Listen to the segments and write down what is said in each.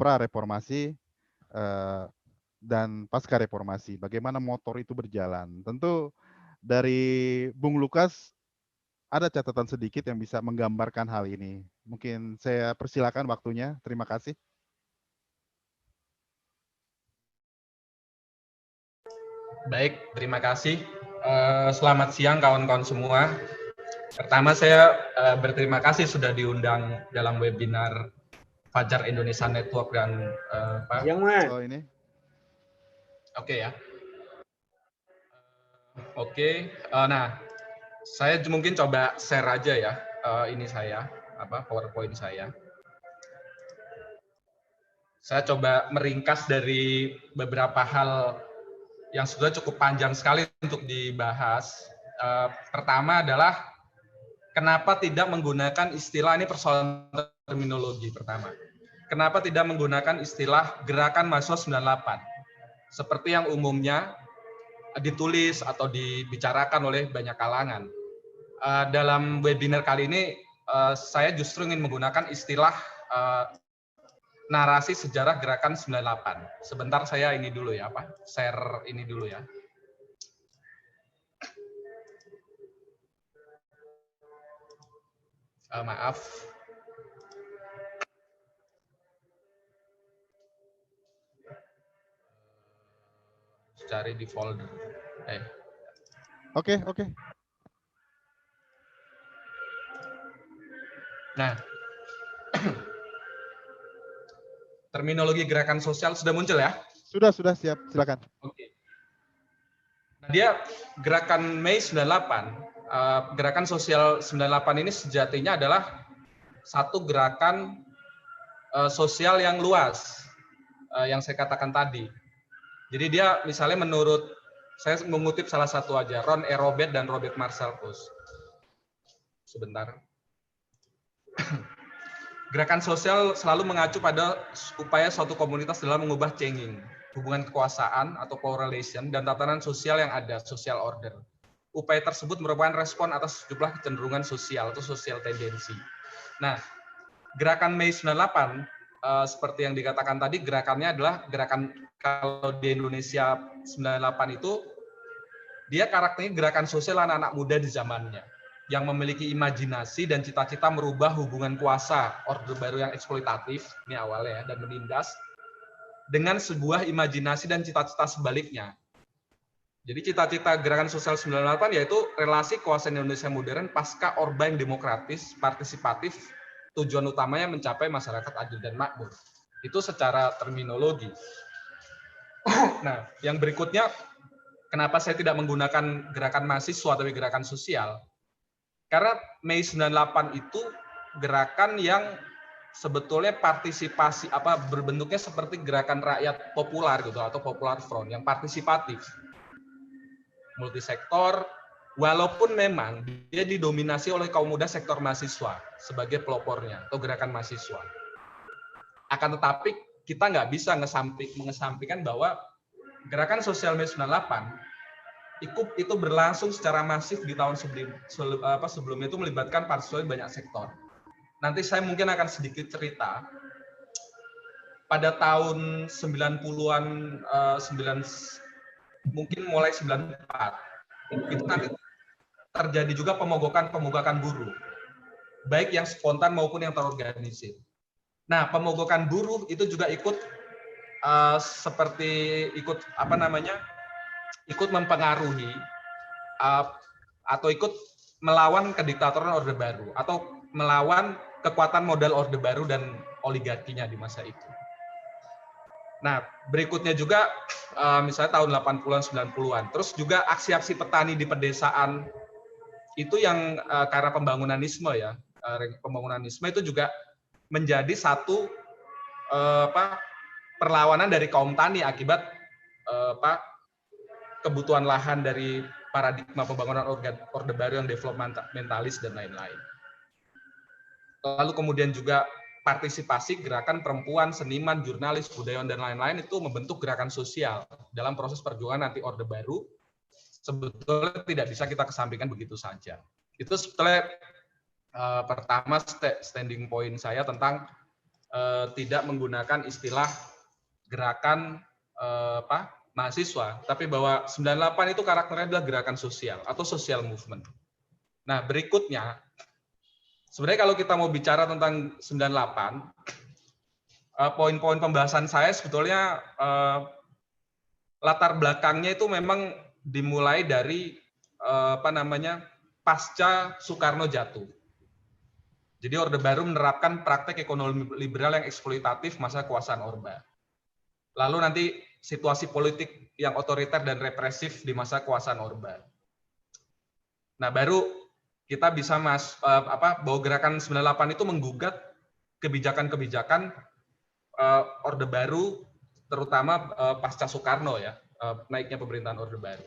pra-reformasi dan pasca reformasi, bagaimana motor itu berjalan. Tentu dari Bung Lukas ada catatan sedikit yang bisa menggambarkan hal ini. Mungkin saya persilakan waktunya. Terima kasih. Baik, terima kasih. Selamat siang kawan-kawan semua. Pertama saya berterima kasih sudah diundang dalam webinar Fajar Indonesia Network dan Pak. Siang, Mas. Oh, ini. Oke ya. Oke. Nah, saya mungkin coba share aja ya ini saya PowerPoint saya. Saya coba meringkas dari beberapa hal yang sudah cukup panjang sekali untuk dibahas. Pertama adalah kenapa tidak menggunakan istilah, ini persoalan terminologi pertama. Kenapa tidak menggunakan istilah gerakan mahasiswa 98? Seperti yang umumnya ditulis atau dibicarakan oleh banyak kalangan. Dalam webinar kali ini, saya justru ingin menggunakan istilah narasi sejarah gerakan 98. Sebentar saya ini dulu ya, share ini dulu ya. Maaf. Cari di folder. Oke. Nah, terminologi gerakan sosial sudah muncul ya? Sudah siap. Silakan. Oke. Nah, dia gerakan Mei 98, gerakan sosial 98 ini sejatinya adalah satu gerakan sosial yang luas, yang saya katakan tadi. Jadi dia misalnya menurut, saya mengutip salah satu aja, Ron E. Robert dan Robert Marsalkus. Sebentar. Gerakan sosial selalu mengacu pada upaya suatu komunitas dalam mengubah changing, hubungan kekuasaan atau power relation, dan tatanan sosial yang ada, social order. Upaya tersebut merupakan respon atas sejumlah kecenderungan sosial atau social tendency. Nah, gerakan Mei 98, seperti yang dikatakan tadi, gerakannya adalah gerakan, kalau di Indonesia 98 itu, dia karakternya gerakan sosial anak-anak muda di zamannya, yang memiliki imajinasi dan cita-cita merubah hubungan kuasa, orde baru yang eksploitatif, ini awalnya ya, dan menindas, dengan sebuah imajinasi dan cita-cita sebaliknya. Jadi cita-cita gerakan sosial 98 yaitu relasi kekuasaan Indonesia modern pasca Orde yang demokratis, partisipatif, tujuan utamanya mencapai masyarakat adil dan makmur. Itu secara terminologi. Nah, yang berikutnya, kenapa saya tidak menggunakan gerakan mahasiswa tapi gerakan sosial? Karena Mei 98 itu gerakan yang sebetulnya partisipasi berbentuknya seperti gerakan rakyat populer gitu atau popular front yang partisipatif. Multisektor, walaupun memang dia didominasi oleh kaum muda sektor mahasiswa sebagai pelopornya atau gerakan mahasiswa. Akan tetapi kita nggak bisa mengesampingkan bahwa gerakan sosial Mei 98 itu berlangsung secara masif di tahun sebelumnya itu melibatkan partisipasi banyak sektor. Nanti saya mungkin akan sedikit cerita. Pada tahun 90-an, mungkin mulai 94, itu nanti terjadi juga pemogokan buruh, baik yang spontan maupun yang terorganisir. Nah, pemogokan buruh itu juga ikut ikut mempengaruhi atau ikut melawan kediktatoran Orde Baru atau melawan kekuatan modal Orde Baru dan oligarkinya di masa itu. Nah, berikutnya juga misalnya tahun 80-an, 90-an. Terus juga aksi-aksi petani di pedesaan itu yang karena pembangunanisme ya. Pembangunanisme itu juga menjadi satu perlawanan dari kaum tani akibat kebutuhan lahan dari paradigma pembangunan Orde Baru yang developmentalis dan lain-lain. Lalu kemudian juga partisipasi gerakan perempuan, seniman, jurnalis, budayawan, dan lain-lain itu membentuk gerakan sosial dalam proses perjuangan anti Orde Baru. Sebetulnya tidak bisa kita kesampingkan begitu saja. Itu sebetulnya pertama standing point saya tentang tidak menggunakan istilah gerakan mahasiswa, tapi bahwa 98 itu karakternya adalah gerakan sosial atau social movement. Nah, berikutnya, sebenarnya kalau kita mau bicara tentang 98, poin-poin pembahasan saya sebetulnya latar belakangnya itu memang dimulai dari pasca Soekarno jatuh. Jadi Orde Baru menerapkan praktek ekonomi liberal yang eksploitatif masa kekuasaan Orba. Lalu nanti situasi politik yang otoriter dan represif di masa kekuasaan Orba. Nah, baru kita bisa bahwa gerakan 98 itu menggugat kebijakan-kebijakan Orde Baru, terutama pasca Soekarno ya, naiknya pemerintahan Orde Baru.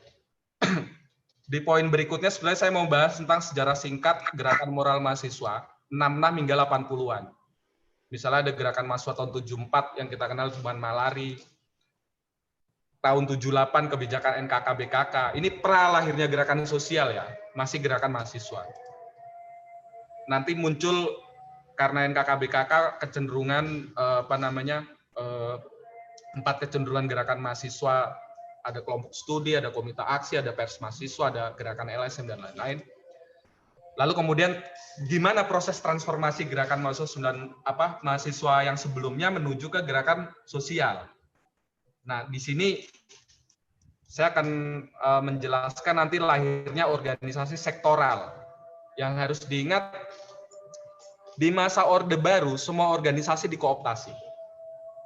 Di poin berikutnya sebenarnya saya mau bahas tentang sejarah singkat gerakan moral mahasiswa 66 hingga 80-an. Misalnya ada gerakan mahasiswa tahun 74 yang kita kenal Juman Malari, tahun 78 kebijakan NKK-BKK. Ini pra lahirnya gerakan sosial ya, masih gerakan mahasiswa. Nanti muncul karena NKK-BKK kecenderungan empat kecenderungan gerakan mahasiswa, ada kelompok studi, ada komite aksi, ada pers mahasiswa, ada gerakan LSM dan lain-lain. Lalu kemudian gimana proses transformasi gerakan mahasiswa yang sebelumnya menuju ke gerakan sosial. Nah, di sini saya akan menjelaskan nanti lahirnya organisasi sektoral. Yang harus diingat, di masa Orde Baru, semua organisasi dikooptasi.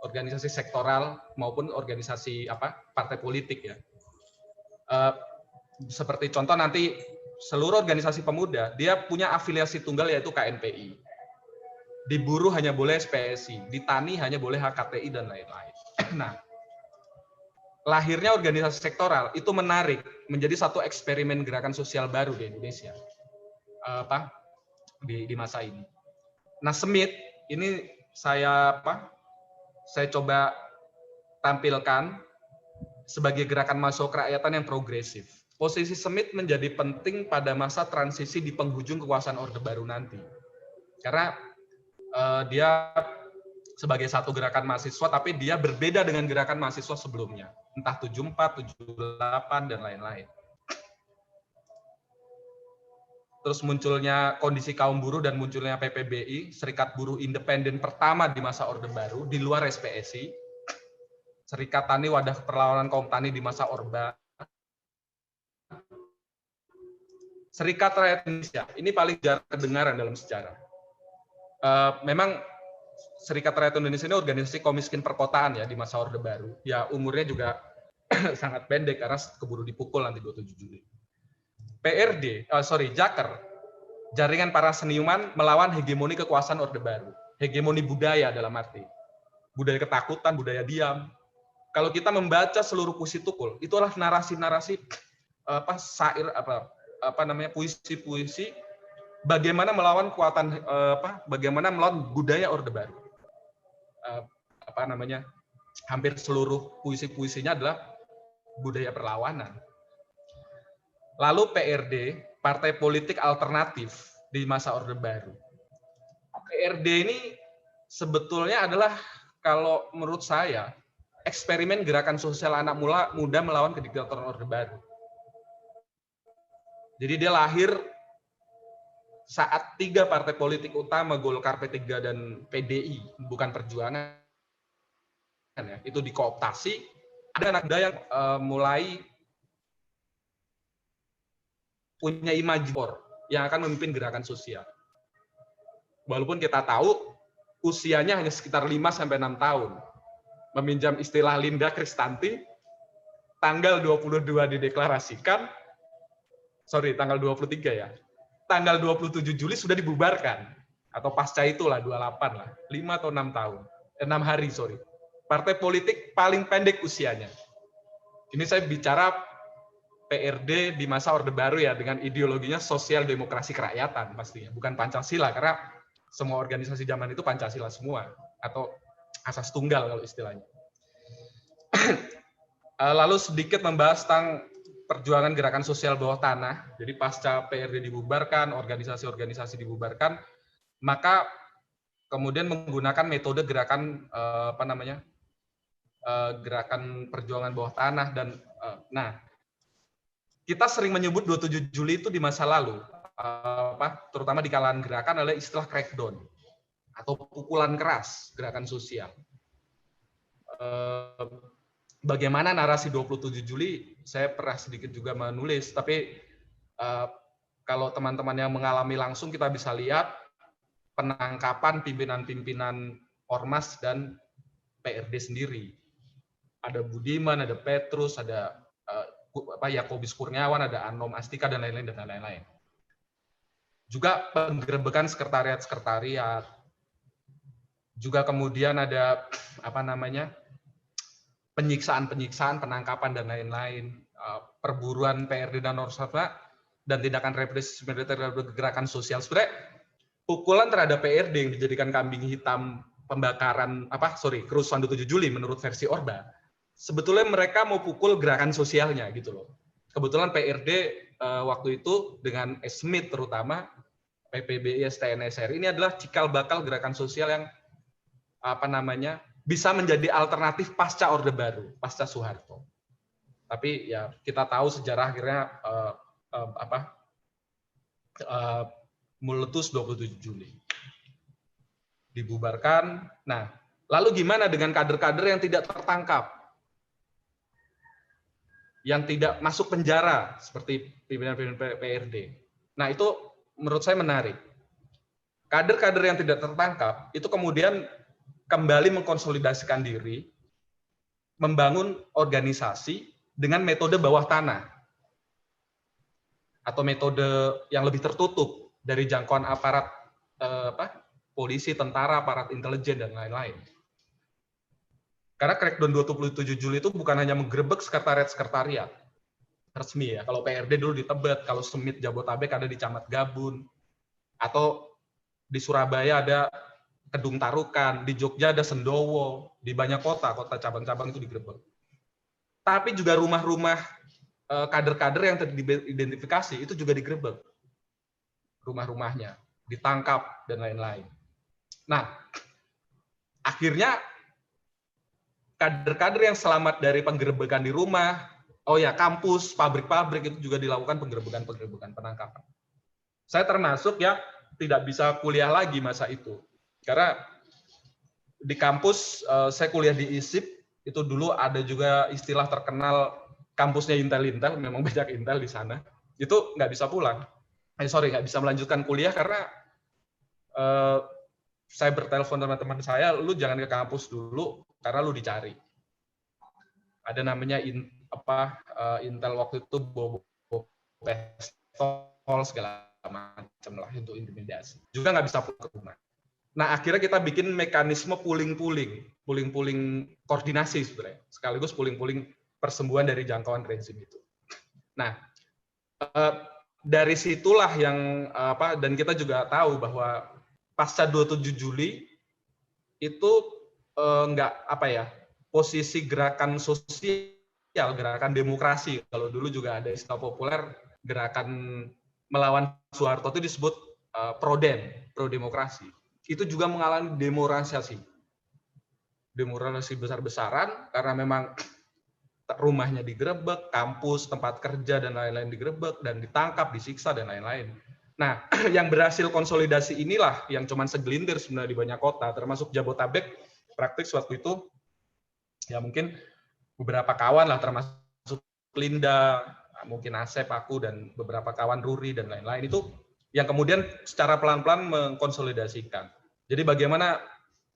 Organisasi sektoral maupun organisasi partai politik ya. Seperti contoh nanti seluruh organisasi pemuda, dia punya afiliasi tunggal yaitu KNPI. Di buruh hanya boleh SPSI, di tani hanya boleh HKTI dan lain-lain. Nah, lahirnya organisasi sektoral itu menarik menjadi satu eksperimen gerakan sosial baru di Indonesia di masa ini. Nah, Smith ini saya coba tampilkan sebagai gerakan mahasiswa kerakyatan yang progresif. Posisi Smith menjadi penting pada masa transisi di penghujung kekuasaan Orde Baru nanti. Karena dia sebagai satu gerakan mahasiswa, tapi dia berbeda dengan gerakan mahasiswa sebelumnya. Entah 74, 78, dan lain-lain. Terus munculnya kondisi kaum buruh dan munculnya PPBI, Serikat Buruh Independen pertama di masa Orde Baru, di luar SPSI. Serikat Tani Wadah Perlawanan Kaum Tani di masa Orba. Serikat Rakyat Indonesia, ini paling jarang kedengaran dalam sejarah. Memang Serikat Rakyat Indonesia ini organisasi kaum miskin perkotaan ya di masa Orde Baru. Ya umurnya juga sangat pendek karena keburu dipukul nanti 27 Juli. Jaker, jaringan para seniman melawan hegemoni kekuasaan Orde Baru. Hegemoni budaya dalam arti budaya ketakutan, budaya diam. Kalau kita membaca seluruh puisi Tukul, itulah narasi-narasi puisi-puisi bagaimana melawan kekuatan bagaimana melawan budaya Orde Baru. Hampir seluruh puisi-puisinya adalah budaya perlawanan. Lalu PRD, Partai Politik Alternatif di masa Orde Baru. PRD ini sebetulnya adalah kalau menurut saya eksperimen gerakan sosial anak muda melawan kediktatoran Orde Baru. Jadi dia lahir saat tiga partai politik utama, Golkar, P3, dan PDI, bukan Perjuangan, ya, itu dikooptasi. Ada anak muda yang mulai punya imajinasi yang akan memimpin gerakan sosial. Walaupun kita tahu usianya hanya sekitar 5-6 tahun. Meminjam istilah Linda Kristanti, tanggal 22 dideklarasikan, tanggal 23 ya. Tanggal 27 Juli sudah dibubarkan. Atau pasca itulah, 28 lah. 5 atau 6 tahun. 6 hari, Partai politik paling pendek usianya. Ini saya bicara PRD di masa Orde Baru ya, dengan ideologinya sosial demokrasi kerakyatan pastinya. Bukan Pancasila, karena semua organisasi zaman itu Pancasila semua. Atau asas tunggal kalau istilahnya. Lalu sedikit membahas tentang perjuangan gerakan sosial bawah tanah. Jadi pasca PRD dibubarkan, organisasi-organisasi dibubarkan, maka kemudian menggunakan metode gerakan gerakan perjuangan bawah tanah dan nah, kita sering menyebut 27 Juli itu di masa lalu, terutama di kalangan gerakan adalah istilah crackdown atau pukulan keras gerakan sosial. Bagaimana narasi 27 Juli, saya pernah sedikit juga menulis, tapi kalau teman-teman yang mengalami langsung kita bisa lihat penangkapan pimpinan-pimpinan Ormas dan PRD sendiri. Ada Budiman, ada Petrus, ada Yakobus Kurniawan, ada Anom Astika dan lain-lain. Juga penggerebekan sekretariat. Juga kemudian ada penyiksaan, penangkapan dan lain-lain, perburuan PRD dan Ormasma dan tindakan represif militer terhadap gerakan sosial. Sebenarnya pukulan terhadap PRD yang dijadikan kambing hitam kerusuhan 27 Juli menurut versi Orba, sebetulnya mereka mau pukul gerakan sosialnya gitu loh. Kebetulan PRD waktu itu dengan Smith terutama PPBI, STNSR ini adalah cikal bakal gerakan sosial yang bisa menjadi alternatif pasca Orde Baru, pasca Soeharto. Tapi ya kita tahu sejarah akhirnya meletus 27 Juli. Dibubarkan. Nah, lalu gimana dengan kader-kader yang tidak tertangkap? Yang tidak masuk penjara seperti pimpinan-pimpinan PRD. Nah, itu menurut saya menarik. Kader-kader yang tidak tertangkap itu kemudian kembali mengkonsolidasikan diri, membangun organisasi dengan metode bawah tanah atau metode yang lebih tertutup dari jangkauan aparat polisi, tentara, aparat intelijen dan lain-lain. Karena crackdown 27 Juli itu bukan hanya menggerebek sekretariat resmi ya. Kalau PRD dulu di Tebet, kalau Semit Jabotabek ada di Camat Gabun, atau di Surabaya ada Kedung Tarukan, di Jogja ada Sendowo, di banyak kota cabang-cabang itu digerebek. Tapi juga rumah-rumah kader-kader yang teridentifikasi itu juga digerebek. Rumah-rumahnya, ditangkap, dan lain-lain. Nah, akhirnya kader-kader yang selamat dari penggerebekan di rumah, kampus, pabrik-pabrik itu juga dilakukan penggerebekan, penangkapan. Saya termasuk ya tidak bisa kuliah lagi masa itu. Karena di kampus saya kuliah di ISIP, itu dulu ada juga istilah terkenal kampusnya Intel, memang banyak Intel di sana. Itu nggak bisa pulang. Nggak bisa melanjutkan kuliah karena saya bertelepon teman-teman saya, lu jangan ke kampus dulu karena lu dicari. Ada namanya Intel waktu itu bawa pistol segala macam lah untuk intimidasi. Juga nggak bisa pulang ke rumah. Nah, akhirnya kita bikin mekanisme puling-puling koordinasi sebenarnya, sekaligus puling-puling persembuhan dari jangkauan rezim itu. Nah, dari situlah yang dan kita juga tahu bahwa pasca 27 Juli itu posisi gerakan sosial, gerakan demokrasi, kalau dulu juga ada istilah populer gerakan melawan Soeharto itu disebut pro demokrasi. Itu juga mengalami demoralisasi besar-besaran karena memang rumahnya digerebek, kampus, tempat kerja dan lain-lain digerebek dan ditangkap, disiksa dan lain-lain. Nah, yang berhasil konsolidasi inilah yang cuman segelintir sebenarnya di banyak kota, termasuk Jabotabek. Praktis waktu itu ya mungkin beberapa kawan lah, termasuk Linda, mungkin Asep, aku dan beberapa kawan, Ruri dan lain-lain, itu yang kemudian secara pelan-pelan mengkonsolidasikan. Jadi bagaimana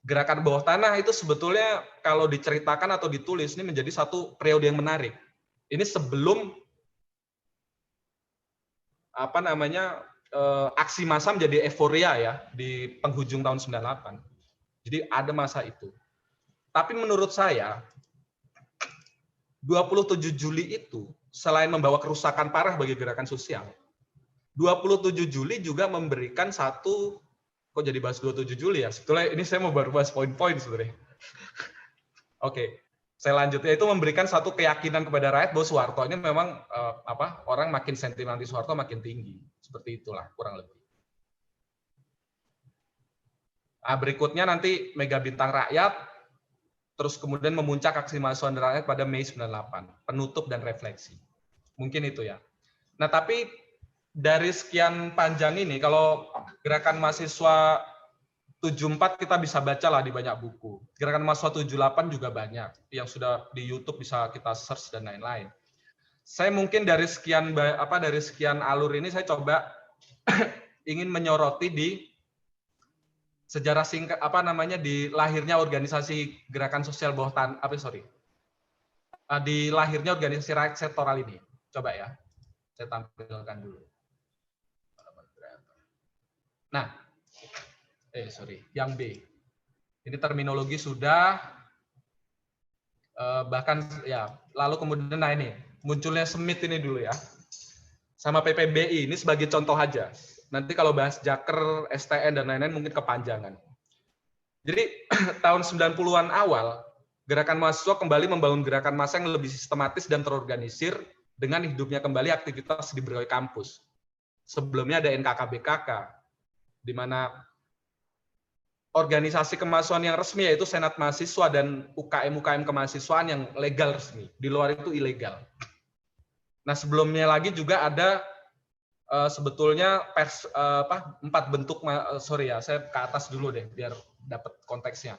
gerakan bawah tanah itu sebetulnya kalau diceritakan atau ditulis ini menjadi satu periode yang menarik. Ini sebelum aksi massa menjadi euforia ya di penghujung tahun 98. Jadi ada masa itu. Tapi menurut saya 27 Juli itu selain membawa kerusakan parah bagi gerakan sosial, 27 Juli juga memberikan satu, kok jadi bahas 27 Juli ya? Sebetulnya ini saya mau baru bahas poin-poin sebenarnya. Oke, saya lanjut. Itu memberikan satu keyakinan kepada rakyat bahwa Soeharto ini memang orang makin sentimen anti Soeharto makin tinggi. Seperti itulah kurang lebih. Berikutnya nanti Mega Bintang Rakyat, terus kemudian memuncak aksi mahasiswa dan rakyat pada Mei 98, penutup dan refleksi. Mungkin itu ya. Nah, tapi dari sekian panjang ini, kalau gerakan mahasiswa 74 kita bisa baca lah di banyak buku. Gerakan mahasiswa 78 juga banyak, yang sudah di YouTube bisa kita search dan lain-lain. Saya mungkin dari sekian alur ini saya coba ingin menyoroti di sejarah singkat di lahirnya organisasi gerakan sosial bawah tanah di lahirnya organisasi rakyat sektoral ini. Coba ya, saya tampilkan dulu. Nah, yang B. Ini terminologi sudah bahkan ya, lalu kemudian ini munculnya Smith ini dulu ya. Sama PPBI ini sebagai contoh aja. Nanti kalau bahas Jaker, STN, dan lain-lain mungkin kepanjangan. Jadi tahun 90-an awal, gerakan mahasiswa kembali membangun gerakan massa yang lebih sistematis dan terorganisir dengan hidupnya kembali aktivitas di berbagai kampus. Sebelumnya ada NKKBKK, di mana organisasi kemahasiswaan yang resmi yaitu Senat Mahasiswa dan UKM-UKM kemahasiswaan yang legal resmi. Di luar itu ilegal. Nah, sebelumnya lagi juga ada sebetulnya empat bentuk, saya ke atas dulu deh biar dapat konteksnya.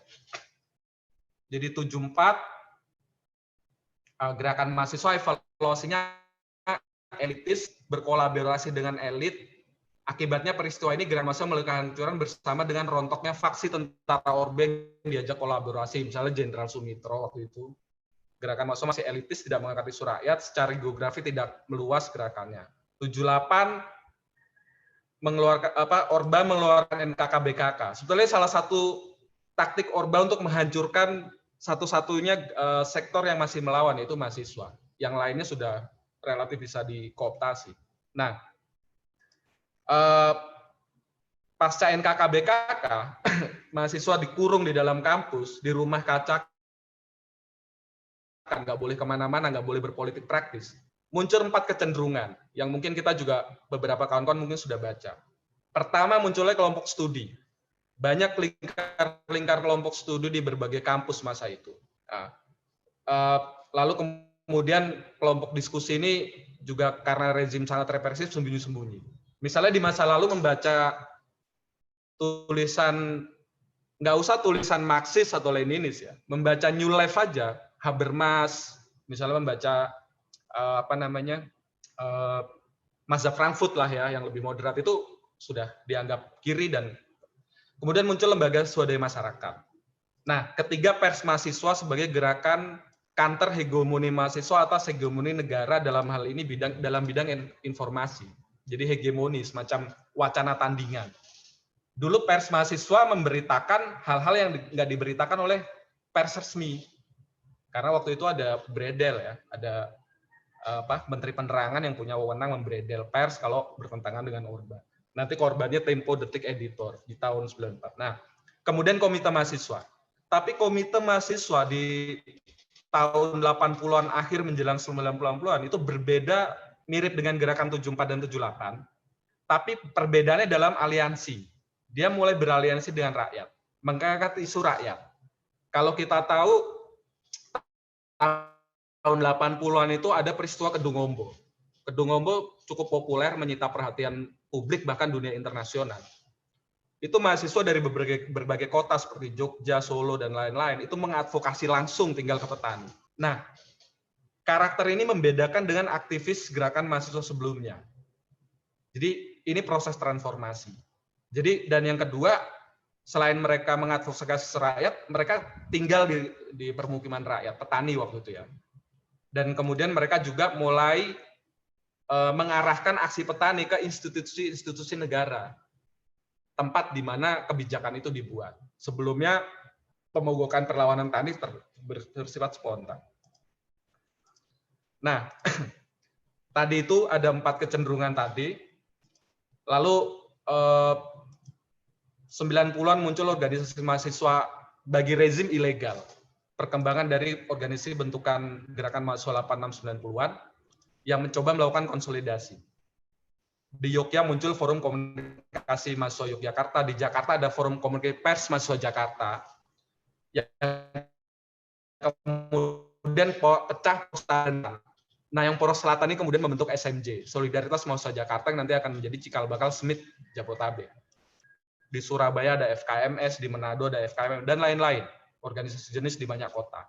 Jadi 74 gerakan mahasiswa evaluasinya elitis berkolaborasi dengan elit. Akibatnya peristiwa ini gerakan mahasiswa melakukan kehancuran bersama dengan rontoknya faksi tentara Orde yang diajak kolaborasi, misalnya Jenderal Sumitro waktu itu. Gerakan mahasiswa masih elitis, tidak mengangkat isu rakyat, secara geografi tidak meluas gerakannya. 78 mengeluarkan Orba mengeluarkan NKKBKK. Sebetulnya salah satu taktik Orba untuk menghancurkan satu-satunya sektor yang masih melawan yaitu mahasiswa. Yang lainnya sudah relatif bisa dikooptasi. Nah, pasca NKKBKK, mahasiswa dikurung di dalam kampus, di rumah kaca, nggak boleh kemana-mana, nggak boleh berpolitik praktis. Muncul 4 kecenderungan yang mungkin kita juga beberapa kawan-kawan mungkin sudah baca. Pertama, munculnya kelompok studi. Banyak lingkar kelompok studi di berbagai kampus masa itu. Nah, lalu kemudian kelompok diskusi ini juga karena rezim sangat represif sembunyi-sembunyi. Misalnya di masa lalu membaca tulisan, nggak usah tulisan Marxis atau Leninis ya, membaca New Life aja, Habermas, misalnya membaca mazhab Frankfurt lah ya, yang lebih moderat itu sudah dianggap kiri, dan kemudian muncul lembaga swadaya masyarakat. Nah, ketiga, pers mahasiswa sebagai gerakan counter hegemoni mahasiswa atas hegemoni negara dalam hal ini dalam bidang informasi. Jadi hegemoni, semacam wacana tandingan. Dulu pers mahasiswa memberitakan hal-hal yang nggak diberitakan oleh pers resmi. Karena waktu itu ada Bredel ya, ada Menteri Penerangan yang punya wewenang membredel pers kalau bertentangan dengan Orba. Nanti korbannya Tempo, Detik, Editor di tahun 94. Nah, kemudian Komite Mahasiswa. Tapi Komite Mahasiswa di tahun 80-an akhir menjelang 90-an itu berbeda, mirip dengan gerakan 74 dan 78. Tapi perbedaannya dalam aliansi. Dia mulai beraliansi dengan rakyat, mengangkat isu rakyat. Kalau kita tahu tahun 80-an itu ada peristiwa Kedungombo. Kedungombo cukup populer, menyita perhatian publik bahkan dunia internasional. Itu mahasiswa dari berbagai kota seperti Jogja, Solo, dan lain-lain itu mengadvokasi langsung tinggal ke petani. Nah, karakter ini membedakan dengan aktivis gerakan mahasiswa sebelumnya. Jadi ini proses transformasi. Jadi, dan yang kedua, selain mereka mengadvokasi rakyat, mereka tinggal di permukiman rakyat, petani waktu itu ya. Dan kemudian mereka juga mulai mengarahkan aksi petani ke institusi-institusi negara, tempat di mana kebijakan itu dibuat. Sebelumnya pemogokan perlawanan tani bersifat spontan. Nah, tadi itu ada 4 kecenderungan tadi. Lalu 90-an muncul organisasi mahasiswa bagi rezim ilegal. Perkembangan dari organisasi bentukan gerakan mahasiswa 86-90-an yang mencoba melakukan konsolidasi. Di Yogyakarta muncul Forum Komunikasi Mahasiswa Yogyakarta, di Jakarta ada Forum Komunikasi Pers Mahasiswa Jakarta. Yang kemudian pecah poros. Nah, yang poros selatan ini kemudian membentuk SMJ, Solidaritas Mahasiswa Jakarta, yang nanti akan menjadi cikal bakal SMIT Jabotabek. Di Surabaya ada FKMS, di Manado ada FKMM, dan lain-lain. Organisasi jenis di banyak kota.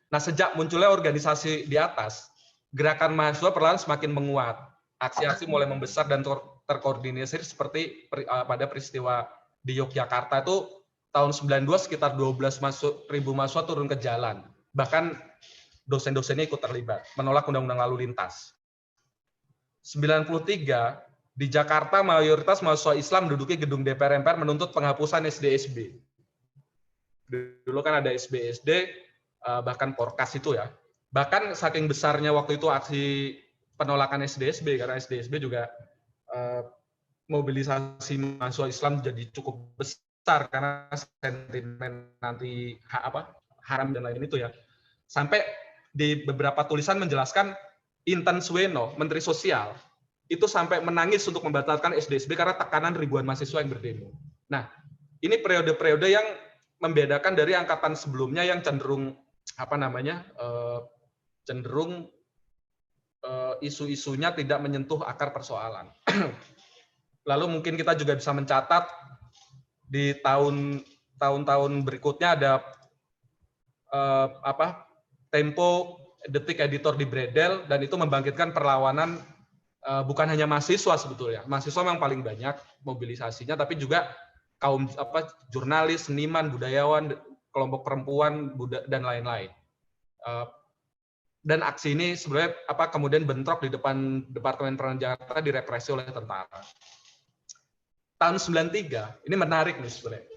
Nah, sejak munculnya organisasi di atas, gerakan mahasiswa perlahan semakin menguat. Aksi-aksi mulai membesar dan terkoordinasi seperti pada peristiwa di Yogyakarta itu tahun 92 sekitar 12.000 mahasiswa turun ke jalan. Bahkan dosen-dosennya ikut terlibat, menolak undang-undang lalu lintas. 93 di Jakarta mayoritas mahasiswa Islam menduduki gedung DPR MPR menuntut penghapusan SD-SB. Dulu kan ada SB-SD, bahkan Porkas itu ya. Bahkan saking besarnya waktu itu aksi penolakan SD-SB, karena SD-SB juga mobilisasi mahasiswa Islam jadi cukup besar karena sentimen nanti haram dan lain itu ya. Sampai di beberapa tulisan menjelaskan Intan Suweno, Menteri Sosial, itu sampai menangis untuk membatalkan SD-SB karena tekanan ribuan mahasiswa yang berdemo. Nah, ini periode-periode yang membedakan dari angkatan sebelumnya yang cenderung cenderung isu-isunya tidak menyentuh akar persoalan. Lalu mungkin kita juga bisa mencatat di tahun-tahun berikutnya ada Tempo, Detik Editor di Bredel, dan itu membangkitkan perlawanan bukan hanya mahasiswa sebetulnya. Mahasiswa memang paling banyak mobilisasinya, tapi juga kaum jurnalis, seniman, budayawan, kelompok perempuan, dan lain-lain. Dan aksi ini sebenarnya kemudian bentrok di depan Departemen Pertahanan Jakarta, direpresi oleh tentara. Tahun 93, ini menarik nih sebenarnya.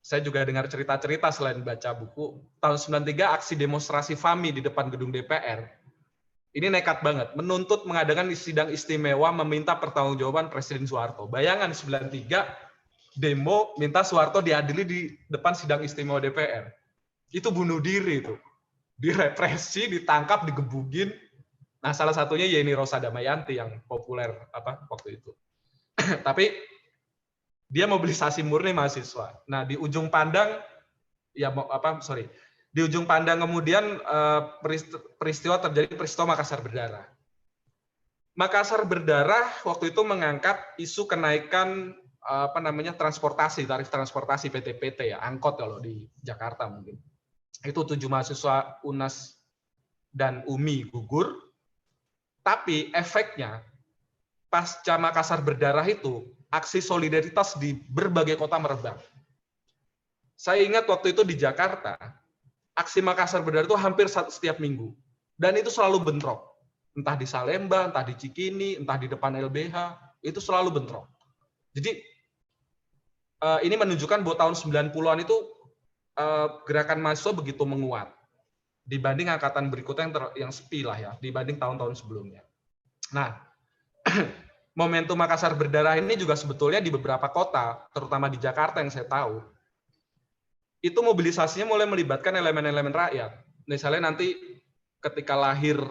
Saya juga dengar cerita-cerita selain baca buku. Tahun 93 aksi demonstrasi FAMI di depan gedung DPR. Ini nekat banget, menuntut mengadakan sidang istimewa meminta pertanggungjawaban Presiden Soeharto. Bayangan 93 demo minta Soeharto diadili di depan sidang istimewa DPR. Itu bunuh diri itu. Direpresi, ditangkap, digebugin. Nah, salah satunya Yeni Rosa Damayanti yang populer waktu itu. Tapi dia mobilisasi murni mahasiswa. Nah, di ujung pandang di ujung pandang kemudian peristiwa Makassar Berdarah. Makassar Berdarah waktu itu mengangkat isu kenaikan tarif transportasi PT-PT ya, angkot kalau di Jakarta mungkin. Itu 7 mahasiswa UNAS dan UMI gugur. Tapi efeknya pasca Makassar Berdarah itu aksi solidaritas di berbagai kota merebak. Saya ingat waktu itu di Jakarta, aksi Makassar Berdarah itu hampir setiap minggu. Dan itu selalu bentrok. Entah di Salemba, entah di Cikini, entah di depan LBH, itu selalu bentrok. Jadi ini menunjukkan bahwa tahun 90-an itu gerakan mahasiswa begitu menguat dibanding angkatan berikutnya yang sepi lah ya, dibanding tahun-tahun sebelumnya. Nah, momentum Makassar Berdarah ini juga sebetulnya di beberapa kota, terutama di Jakarta yang saya tahu, itu mobilisasinya mulai melibatkan elemen-elemen rakyat. Misalnya nanti ketika lahir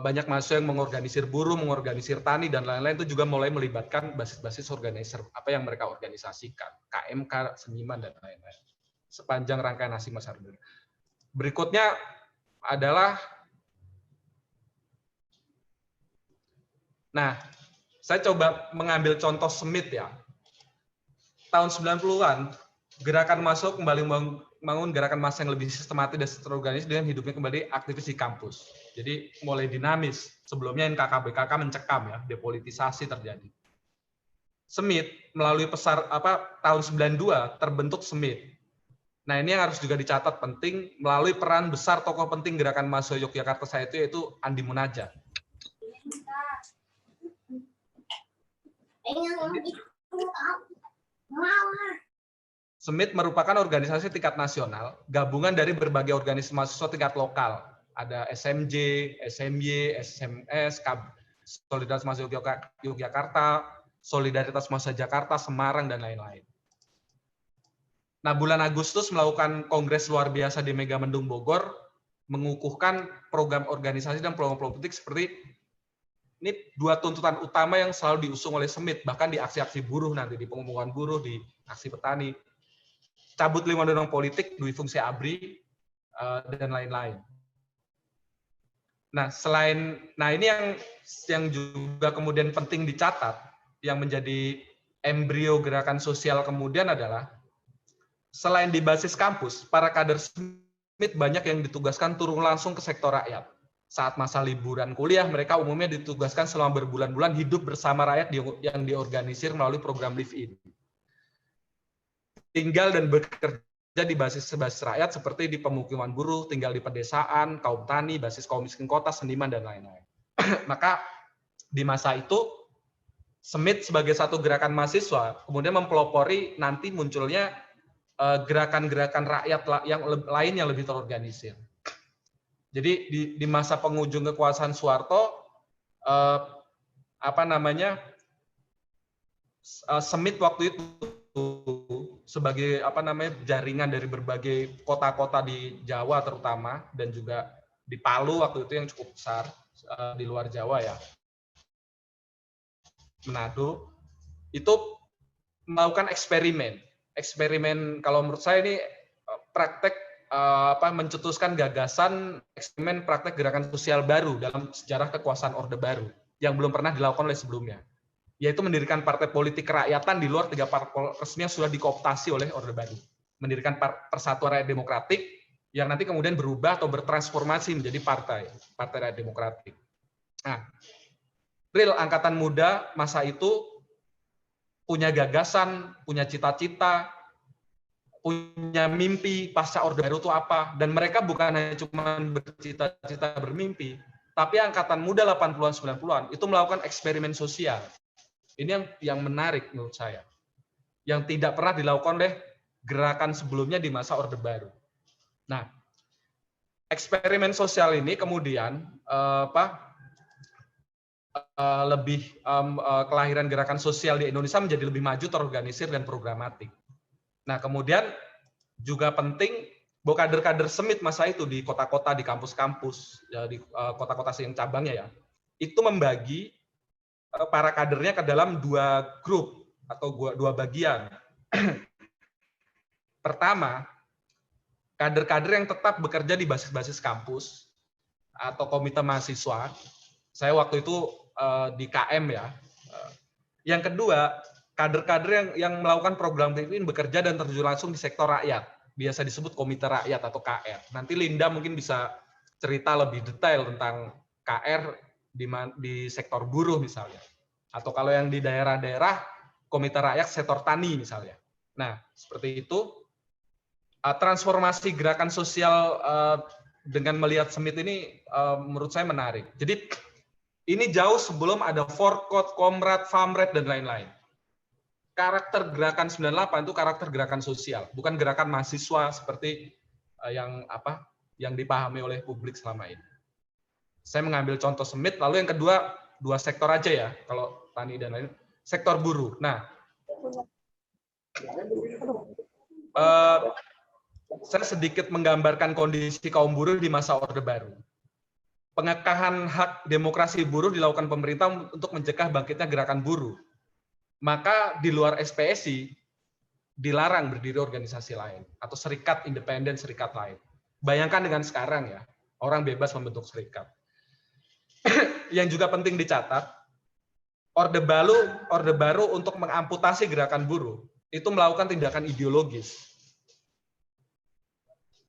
banyak mahasiswa yang mengorganisir buruh, mengorganisir tani dan lain-lain, itu juga mulai melibatkan basis-basis organizer yang mereka organisasikan, KMK, seniman dan lain-lain. Sepanjang rangkaian aksi Makassar Berdarah. Berikutnya adalah saya coba mengambil contoh SMIT ya. Tahun 90-an, gerakan mahasiswa kembali membangun gerakan massa yang lebih sistematis dan terorganisir dengan hidupnya kembali aktivis di kampus. Jadi mulai dinamis. Sebelumnya NKKBKK mencekam ya, depolitisasi terjadi. SMIT melalui tahun 92 terbentuk SMIT. Nah, ini yang harus juga dicatat penting melalui peran besar tokoh penting gerakan mahasiswa Yogyakarta saya itu yaitu Andi Munajat. SMIT merupakan organisasi tingkat nasional, gabungan dari berbagai organisasi mahasiswa tingkat lokal. Ada SMJ, SMY, SMS, Solidaritas Mahasiswa Yogyakarta, Solidaritas Mahasiswa Jakarta, Semarang, dan lain-lain. Nah, bulan Agustus melakukan kongres luar biasa di Megamendung Bogor, mengukuhkan program organisasi dan program politik seperti Ini dua tuntutan utama yang selalu diusung oleh Semit, bahkan di aksi-aksi buruh nanti, di pengumpulkan buruh, di aksi petani. Cabut 5 undang-undang politik, duit fungsi ABRI, dan lain-lain. Nah, ini yang juga kemudian penting dicatat, yang menjadi embrio gerakan sosial kemudian adalah, selain di basis kampus, para kader Semit banyak yang ditugaskan turun langsung ke sektor rakyat. Saat masa liburan kuliah, mereka umumnya ditugaskan selama berbulan-bulan hidup bersama rakyat yang diorganisir melalui program live-in. Tinggal dan bekerja di basis rakyat seperti di pemukiman buruh, tinggal di pedesaan, kaum tani, basis kaum miskin kota, seniman, dan lain-lain. Maka di masa itu, Semit sebagai satu gerakan mahasiswa kemudian mempelopori nanti munculnya gerakan-gerakan rakyat yang lain yang lebih terorganisir. Jadi di masa penghujung kekuasaan Soeharto, Semit waktu itu sebagai jaringan dari berbagai kota-kota di Jawa terutama, dan juga di Palu waktu itu yang cukup besar di luar Jawa ya, Manado, itu melakukan eksperimen kalau menurut saya ini praktek mencetuskan gagasan eksperimen praktek gerakan sosial baru dalam sejarah kekuasaan Orde Baru yang belum pernah dilakukan oleh sebelumnya, yaitu mendirikan partai politik kerakyatan di luar 3 parpol resmi yang sudah dikooptasi oleh Orde Baru. Mendirikan Persatuan Rakyat Demokratik yang nanti kemudian berubah atau bertransformasi menjadi Partai Rakyat Demokratik. Nah, real angkatan muda masa itu punya gagasan, punya cita-cita, punya mimpi pasca Orde Baru itu apa, dan mereka bukan hanya cuma bercita-cita bermimpi, tapi angkatan muda 80-an 90-an itu melakukan eksperimen sosial. Ini yang menarik menurut saya, yang tidak pernah dilakukan oleh gerakan sebelumnya di masa Orde Baru. Nah, eksperimen sosial ini kemudian kelahiran gerakan sosial di Indonesia menjadi lebih maju, terorganisir, dan programatik. Nah, kemudian juga penting bahwa kader-kader Semit masa itu di kota-kota, di kampus-kampus, ya, di kota-kota yang cabangnya ya, itu membagi para kadernya ke dalam 2 grup atau 2 bagian. Pertama, kader-kader yang tetap bekerja di basis-basis kampus atau komite mahasiswa. Saya waktu itu di KM ya. Yang kedua, kader-kader yang melakukan program live-in bekerja dan terjun langsung di sektor rakyat, biasa disebut komite rakyat atau KR. Nanti Linda mungkin bisa cerita lebih detail tentang KR di sektor buruh misalnya, atau kalau yang di daerah-daerah komite rakyat sektor tani misalnya. Nah, seperti itu. Transformasi gerakan sosial dengan melihat Semit ini menurut saya menarik. Jadi ini jauh sebelum ada Forkot, Komrad, Famred, dan lain-lain. Karakter gerakan 98 itu karakter gerakan sosial, bukan gerakan mahasiswa seperti yang dipahami oleh publik selama ini. Saya mengambil contoh Semit, lalu yang kedua 2 sektor aja ya, kalau tani dan lain, sektor buruh. Nah, saya sedikit menggambarkan kondisi kaum buruh di masa Orde Baru. Pengekahan hak demokrasi buruh dilakukan pemerintah untuk mencegah bangkitnya gerakan buruh. Maka di luar SPSI dilarang berdiri organisasi lain atau serikat independen, serikat lain. Bayangkan dengan sekarang ya, orang bebas membentuk serikat. Yang juga penting dicatat, Orde Baru untuk mengamputasi gerakan buruh itu melakukan tindakan ideologis.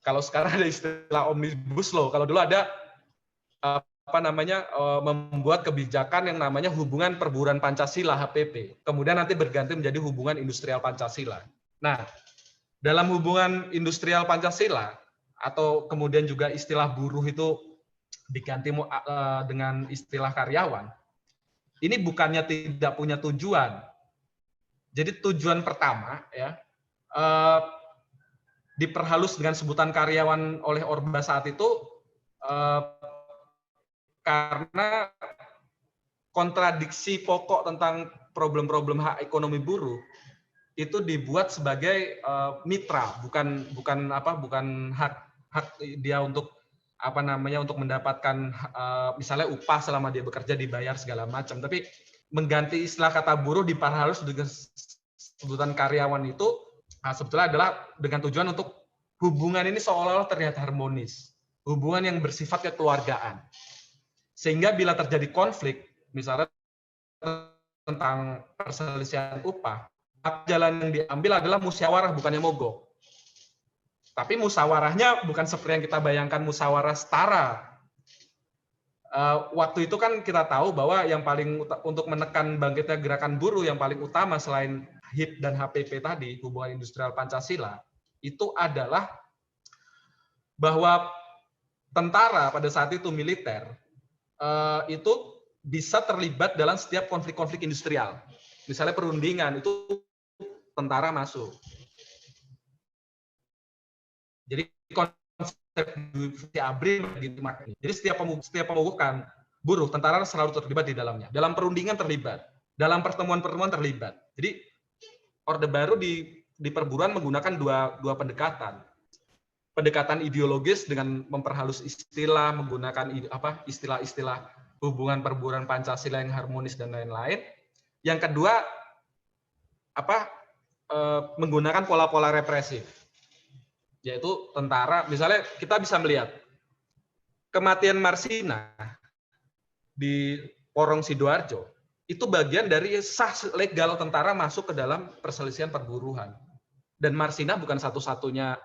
Kalau sekarang ada istilah omnibus law, kalau dulu ada membuat kebijakan yang namanya hubungan perburuan Pancasila HPP. Kemudian nanti berganti menjadi hubungan industrial Pancasila. Nah, dalam hubungan industrial Pancasila atau kemudian juga istilah buruh itu diganti dengan istilah karyawan. Ini bukannya tidak punya tujuan. Jadi tujuan pertama ya diperhalus dengan sebutan karyawan oleh Orba saat itu karena kontradiksi pokok tentang problem-problem hak ekonomi buruh itu dibuat sebagai mitra, bukan hak dia untuk apa namanya untuk mendapatkan misalnya upah selama dia bekerja dibayar segala macam, tapi mengganti istilah kata buruh diperhalus dengan sebutan karyawan itu sebetulnya adalah dengan tujuan untuk hubungan ini seolah-olah terlihat harmonis, hubungan yang bersifat kekeluargaan, sehingga bila terjadi konflik misalnya tentang perselisihan upah, jalan yang diambil adalah musyawarah bukannya mogok. Tapi musyawarahnya bukan seperti yang kita bayangkan musyawarah setara. Waktu itu kan kita tahu bahwa yang paling untuk menekan bangkitnya gerakan buruh yang paling utama selain HIP dan HPP tadi, hubungan industrial Pancasila, itu adalah bahwa tentara pada saat itu militer itu bisa terlibat dalam setiap konflik-konflik industrial. Misalnya perundingan itu tentara masuk. Jadi konsep ABRI begitu maknanya. Jadi setiap pemogokan buruh, tentara selalu terlibat di dalamnya. Dalam perundingan terlibat, dalam pertemuan-pertemuan terlibat. Jadi Orde Baru di perburuan menggunakan dua pendekatan. Pendekatan ideologis dengan memperhalus istilah, menggunakan istilah-istilah hubungan perburuan Pancasila yang harmonis dan lain-lain. Yang kedua, menggunakan pola-pola represif, yaitu tentara. Misalnya kita bisa melihat kematian Marsina di Porong Sidoarjo itu bagian dari sah legal tentara masuk ke dalam perselisihan perburuhan. Dan Marsina bukan satu-satunya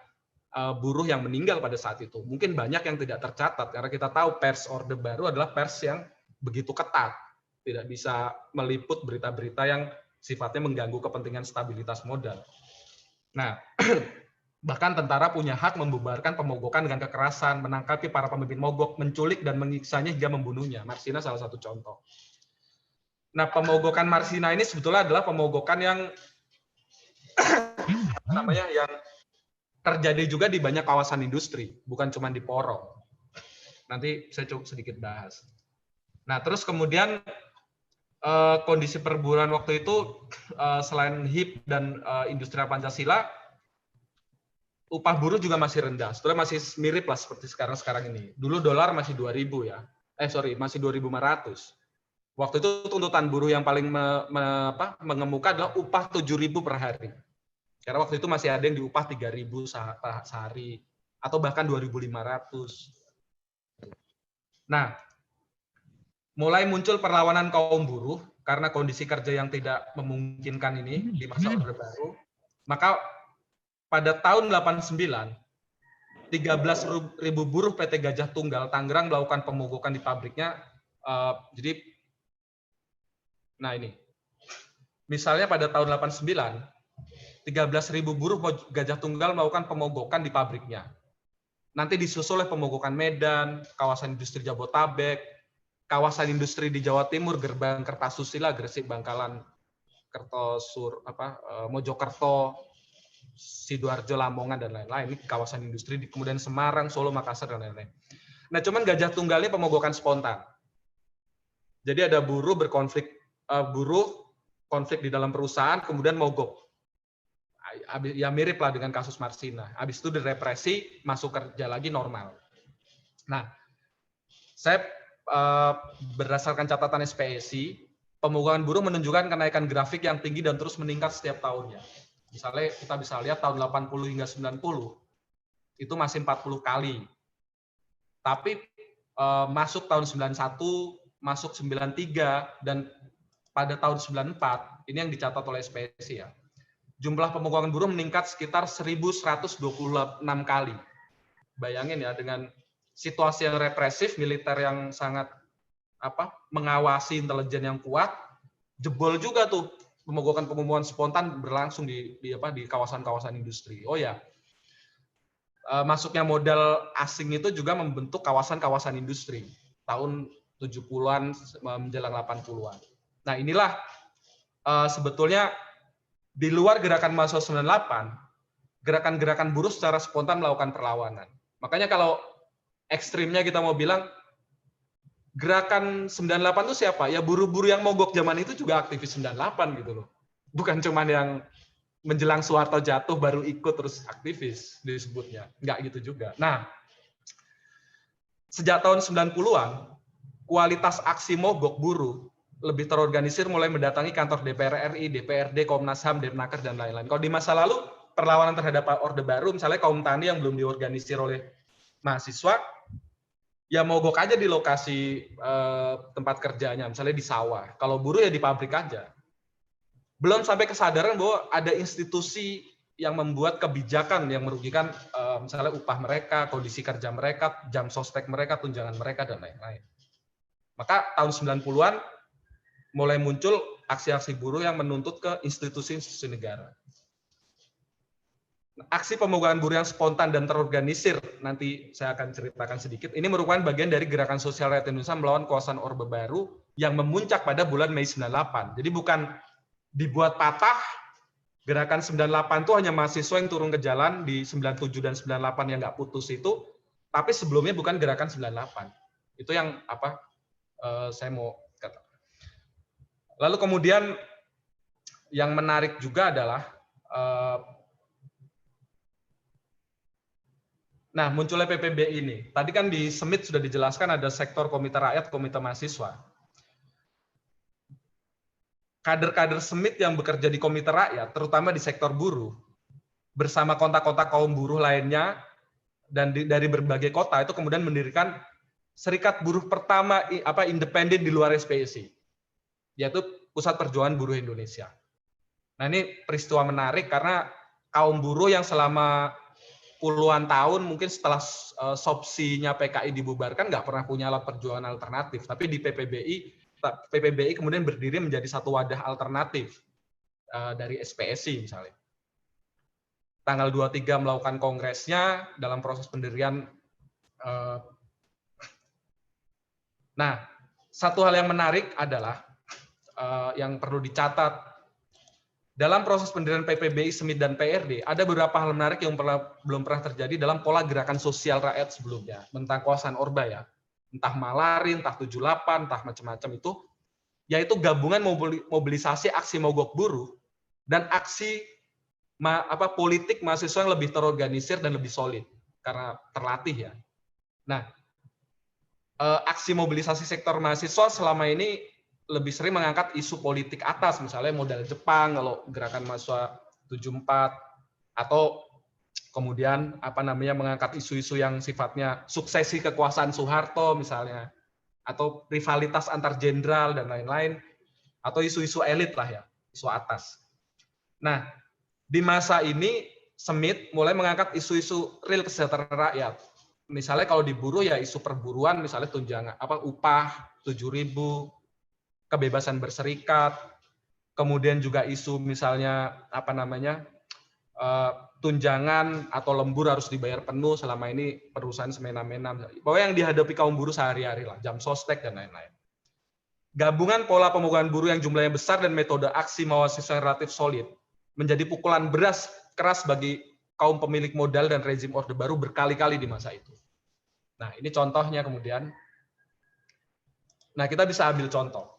buruh yang meninggal pada saat itu. Mungkin banyak yang tidak tercatat karena kita tahu pers Orde Baru adalah pers yang begitu ketat, tidak bisa meliput berita-berita yang sifatnya mengganggu kepentingan stabilitas modal. Nah, bahkan tentara punya hak membubarkan pemogokan dengan kekerasan, menangkapi para pemimpin mogok, menculik dan menyiksanya hingga membunuhnya. Marsina salah satu contoh. Nah, pemogokan Marsina ini sebetulnya adalah pemogokan yang yang terjadi juga di banyak kawasan industri, bukan cuma di Porong. Nanti saya coba sedikit bahas. Nah, terus kemudian kondisi perburuan waktu itu selain HIP dan industrial Pancasila, upah buruh juga masih rendah. Sebetulnya masih mirip lah seperti sekarang ini. Dulu dolar masih 2.000 ya. Masih 2.500. Waktu itu tuntutan buruh yang paling mengemuka adalah upah 7.000 per hari. Karena waktu itu masih ada yang diupah 3.000 sehari atau bahkan 2.500. Nah, mulai muncul perlawanan kaum buruh karena kondisi kerja yang tidak memungkinkan ini di masa Orde Baru. Maka pada tahun 89, 13.000 buruh PT Gajah Tunggal Tangerang melakukan pemogokan di pabriknya. Nah ini, misalnya pada tahun 89, 13.000 buruh Gajah Tunggal melakukan pemogokan di pabriknya. Nanti disusul oleh pemogokan Medan, kawasan industri Jabotabek, kawasan industri di Jawa Timur, Gerbang Kertasusila, Gresik, Bangkalan, Mojokerto, Sidoarjo, Lamongan, dan lain-lain. Ini kawasan industri, kemudian Semarang, Solo, Makassar, dan lain-lain. Nah, cuman Gajah Tunggal ini pemogokan spontan. Jadi ada buruh konflik di dalam perusahaan, kemudian mogok. Ya mirip lah dengan kasus Marsina. Habis itu direpresi, masuk kerja lagi normal. Nah, saya berdasarkan catatan SPSI, pemogokan buruh menunjukkan kenaikan grafik yang tinggi dan terus meningkat setiap tahunnya. Misalnya kita bisa lihat tahun 80 hingga 90, itu masih 40 kali. Tapi masuk tahun 91, masuk 93, dan pada tahun 94, ini yang dicatat oleh SPSI ya, jumlah pemogokan buruh meningkat sekitar 1.126 kali. Bayangin ya, dengan situasi yang represif, militer yang sangat mengawasi intelijen yang kuat, jebol juga tuh pemogokan spontan berlangsung di kawasan-kawasan industri. Oh ya, masuknya modal asing itu juga membentuk kawasan-kawasan industri tahun 70-an menjelang 80-an. Nah, inilah sebetulnya di luar gerakan mahasiswa 98, gerakan-gerakan buruh secara spontan melakukan perlawanan. Makanya kalau ekstrimnya kita mau bilang, gerakan 98 itu siapa? Ya buruh-buruh yang mogok zaman itu juga aktivis 98 gitu loh. Bukan cuma yang menjelang Soeharto jatuh baru ikut terus aktivis disebutnya. Enggak gitu juga. Nah, Sejak tahun 90-an, kualitas aksi mogok buruh lebih terorganisir, mulai mendatangi kantor DPR RI, DPRD, Komnas HAM, Depnaker, dan lain-lain. Kalau di masa lalu, perlawanan terhadap Orde Baru, misalnya kaum tani yang belum diorganisir oleh mahasiswa, ya mogok aja di lokasi tempat kerjanya, misalnya di sawah. Kalau buruh ya di pabrik aja. Belum sampai kesadaran bahwa ada institusi yang membuat kebijakan yang merugikan misalnya upah mereka, kondisi kerja mereka, jam sostek mereka, tunjangan mereka, dan lain-lain. Maka tahun 90-an mulai muncul aksi-aksi buruh yang menuntut ke institusi-institusi negara. Aksi pemogokan buruh yang spontan dan terorganisir, nanti saya akan ceritakan sedikit, ini merupakan bagian dari gerakan sosial rakyat Indonesia melawan kekuasaan Orde Baru yang memuncak pada bulan Mei 98. Jadi bukan dibuat patah, gerakan 98 itu hanya mahasiswa yang turun ke jalan di 97 dan 98 yang nggak putus itu, tapi sebelumnya bukan gerakan 98. Itu yang saya mau kata. Lalu kemudian yang menarik juga adalah nah, munculnya PPBI ini. Tadi kan di Semit sudah dijelaskan ada sektor komite rakyat, komite mahasiswa. Kader-kader Semit yang bekerja di komite rakyat, terutama di sektor buruh, bersama kontak-kontak kaum buruh lainnya, dan dari berbagai kota, itu kemudian mendirikan serikat buruh pertama independen di luar SPSI, yaitu Pusat Perjuangan Buruh Indonesia. Nah, ini peristiwa menarik karena kaum buruh yang selama puluhan tahun mungkin setelah SOPSI-nya PKI dibubarkan nggak pernah punya alat perjuangan alternatif, tapi di PPBI kemudian berdiri menjadi satu wadah alternatif dari SPSI misalnya. Tanggal 23 melakukan kongresnya dalam proses pendirian. Nah, satu hal yang menarik adalah yang perlu dicatat dalam proses pendirian PPBI, Semit, dan PRD, ada beberapa hal menarik yang belum pernah terjadi dalam pola gerakan sosial rakyat sebelumnya, tentang kekuasaan Orba ya. Entah Malari, entah 78, entah macam-macam itu, yaitu gabungan mobilisasi aksi mogok buruh dan aksi politik mahasiswa yang lebih terorganisir dan lebih solid, karena terlatih ya. Nah, aksi mobilisasi sektor mahasiswa selama ini lebih sering mengangkat isu politik atas, misalnya modal Jepang kalau gerakan mahasiswa 74, atau kemudian mengangkat isu-isu yang sifatnya suksesi kekuasaan Soeharto misalnya, atau rivalitas antar jenderal dan lain-lain, atau isu-isu elit lah ya, isu atas. Nah, di masa ini Semit mulai mengangkat isu-isu real kesejahteraan rakyat. Misalnya kalau di buruh ya isu perburuan, misalnya tunjangan upah 7.000, kebebasan berserikat, kemudian juga isu misalnya tunjangan atau lembur harus dibayar penuh, selama ini perusahaan semena-mena. Pokoknya yang dihadapi kaum buruh sehari-hari lah, jam sostek dan lain-lain. Gabungan pola pemogokan buruh yang jumlahnya besar dan metode aksi mahasiswa yang relatif solid menjadi pukulan keras bagi kaum pemilik modal dan rezim Orde Baru berkali-kali di masa itu. Nah, ini contohnya kemudian. Nah, kita bisa ambil contoh.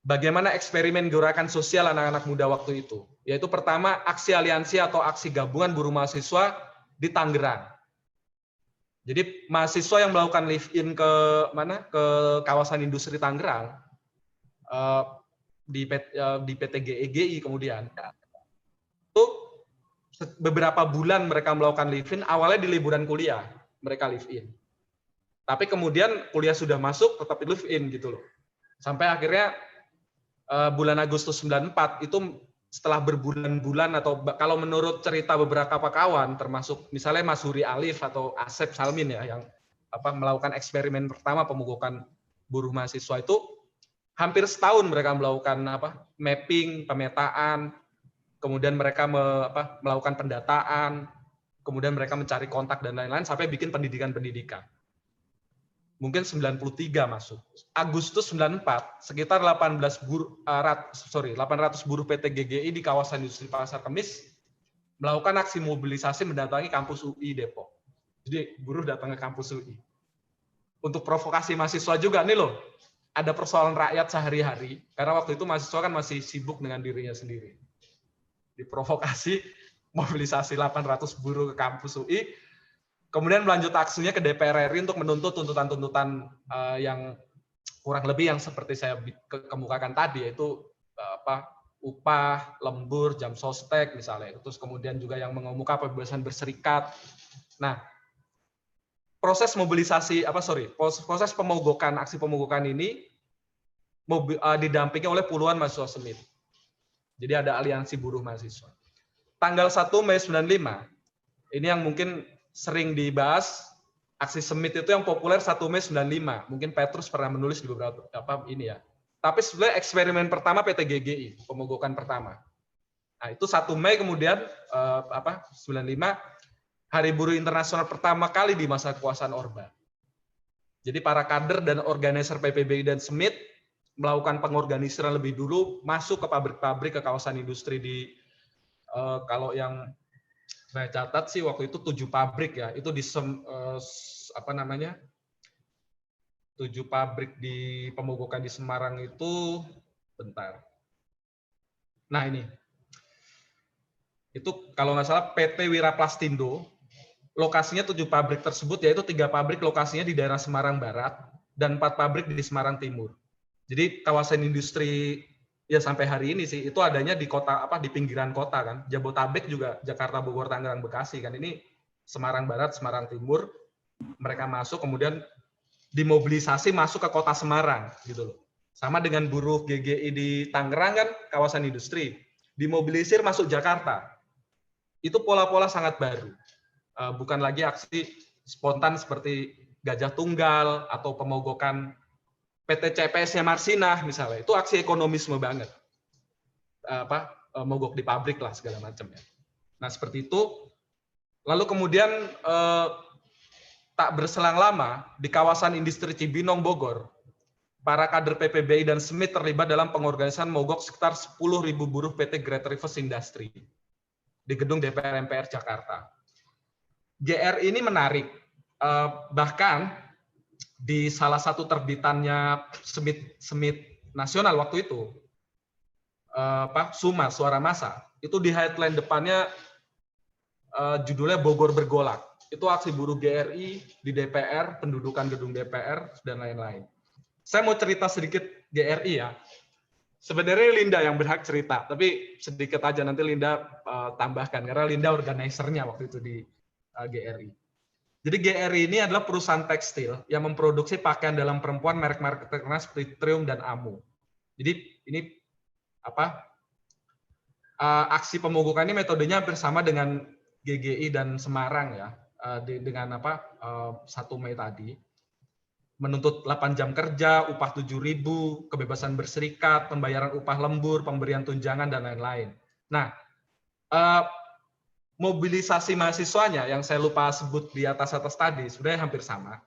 Bagaimana eksperimen gerakan sosial anak-anak muda waktu itu? Yaitu pertama, aksi aliansi atau aksi gabungan buruh mahasiswa di Tangerang. Jadi mahasiswa yang melakukan live-in ke kawasan industri Tangerang di PT GEGI kemudian itu beberapa bulan mereka melakukan live-in, awalnya di liburan kuliah mereka live-in. Tapi kemudian kuliah sudah masuk, tetap live-in gitu loh. Sampai akhirnya bulan Agustus 94 itu setelah berbulan-bulan, atau kalau menurut cerita beberapa kawan, termasuk misalnya Mas Huri Alif atau Asep Salmin ya, yang melakukan eksperimen pertama pemogokan buruh mahasiswa itu, hampir setahun mereka melakukan mapping, pemetaan, kemudian mereka melakukan pendataan, kemudian mereka mencari kontak dan lain-lain sampai bikin pendidikan-pendidikan. Mungkin 93 masuk. Agustus 94, sekitar 800 buruh PT GGI di kawasan industri Pasar Kemis melakukan aksi mobilisasi mendatangi kampus UI Depok. Jadi buruh datang ke kampus UI. Untuk provokasi mahasiswa juga nih loh. Ada persoalan rakyat sehari-hari, karena waktu itu mahasiswa kan masih sibuk dengan dirinya sendiri. Diprovokasi, mobilisasi 800 buruh ke kampus UI, Kemudian melanjut aksinya ke DPR RI untuk menuntut tuntutan-tuntutan yang kurang lebih yang seperti saya kemukakan tadi, yaitu upah, lembur, jam sostek misalnya. Terus kemudian juga yang mengemuka kebebasan berserikat. Nah, proses mobilisasi proses pemogokan, aksi pemogokan ini didampingi oleh puluhan mahasiswa SEMIT. Jadi ada aliansi buruh mahasiswa. Tanggal 1 Mei 95, ini yang mungkin sering dibahas, aksi SEMIT itu yang populer 1 Mei 95. Mungkin Petrus pernah menulis di beberapa ini ya. Tapi sebenarnya eksperimen pertama PT GGI, pemogokan pertama. Nah, itu 1 Mei kemudian 95, Hari Buruh Internasional pertama kali di masa kekuasaan Orba. Jadi para kader dan organizer PPBI dan SEMIT melakukan pengorganisiran lebih dulu, masuk ke pabrik-pabrik, ke kawasan industri di kalau yang saya catat sih waktu itu 7 pabrik ya, itu di 7 pabrik di pemogokan di Semarang itu, bentar. Nah ini, itu kalau nggak salah PT Wiraplastindo, lokasinya 7 pabrik tersebut, yaitu 3 pabrik lokasinya di daerah Semarang Barat dan 4 pabrik di Semarang Timur. Jadi kawasan industri ya sampai hari ini sih itu adanya di kota di pinggiran kota kan. Jabotabek juga Jakarta, Bogor, Tangerang, Bekasi kan, ini Semarang Barat, Semarang Timur. Mereka masuk kemudian dimobilisasi masuk ke kota Semarang gitu loh. Sama dengan buruh GGI di Tangerang kan kawasan industri, dimobilisir masuk Jakarta. Itu pola-pola sangat baru. Bukan lagi aksi spontan seperti Gajah Tunggal atau pemogokan PT CPS-nya Marsinah misalnya, itu aksi ekonomisme banget. Mogok di pabrik lah segala macam ya. Nah, seperti itu. Lalu kemudian tak berselang lama di kawasan industri Cibinong Bogor, para kader PPBI dan SEMIT terlibat dalam pengorganisan mogok sekitar 10.000 buruh PT Great Rivers Industry di gedung DPR MPR Jakarta. GR ini menarik, bahkan di salah satu terbitannya SEMIT nasional waktu itu, Suma, Suara Massa, itu di headline depannya judulnya Bogor Bergolak. Itu aksi buruh GRI di DPR, pendudukan gedung DPR, dan lain-lain. Saya mau cerita sedikit GRI ya. Sebenarnya Linda yang berhak cerita, tapi sedikit aja nanti Linda tambahkan, karena Linda organisernya waktu itu di GRI. Jadi GRI ini adalah perusahaan tekstil yang memproduksi pakaian dalam perempuan merek-merek terkenal seperti Triumph dan Amu. Jadi ini aksi pemogokan ini metodenya bersama dengan GGI dan Semarang ya, dengan 1 Mei tadi. Menuntut 8 jam kerja, upah 7.000, kebebasan berserikat, pembayaran upah lembur, pemberian tunjangan dan lain-lain. Nah, mobilisasi mahasiswanya yang saya lupa sebut di atas tadi sebenarnya hampir sama.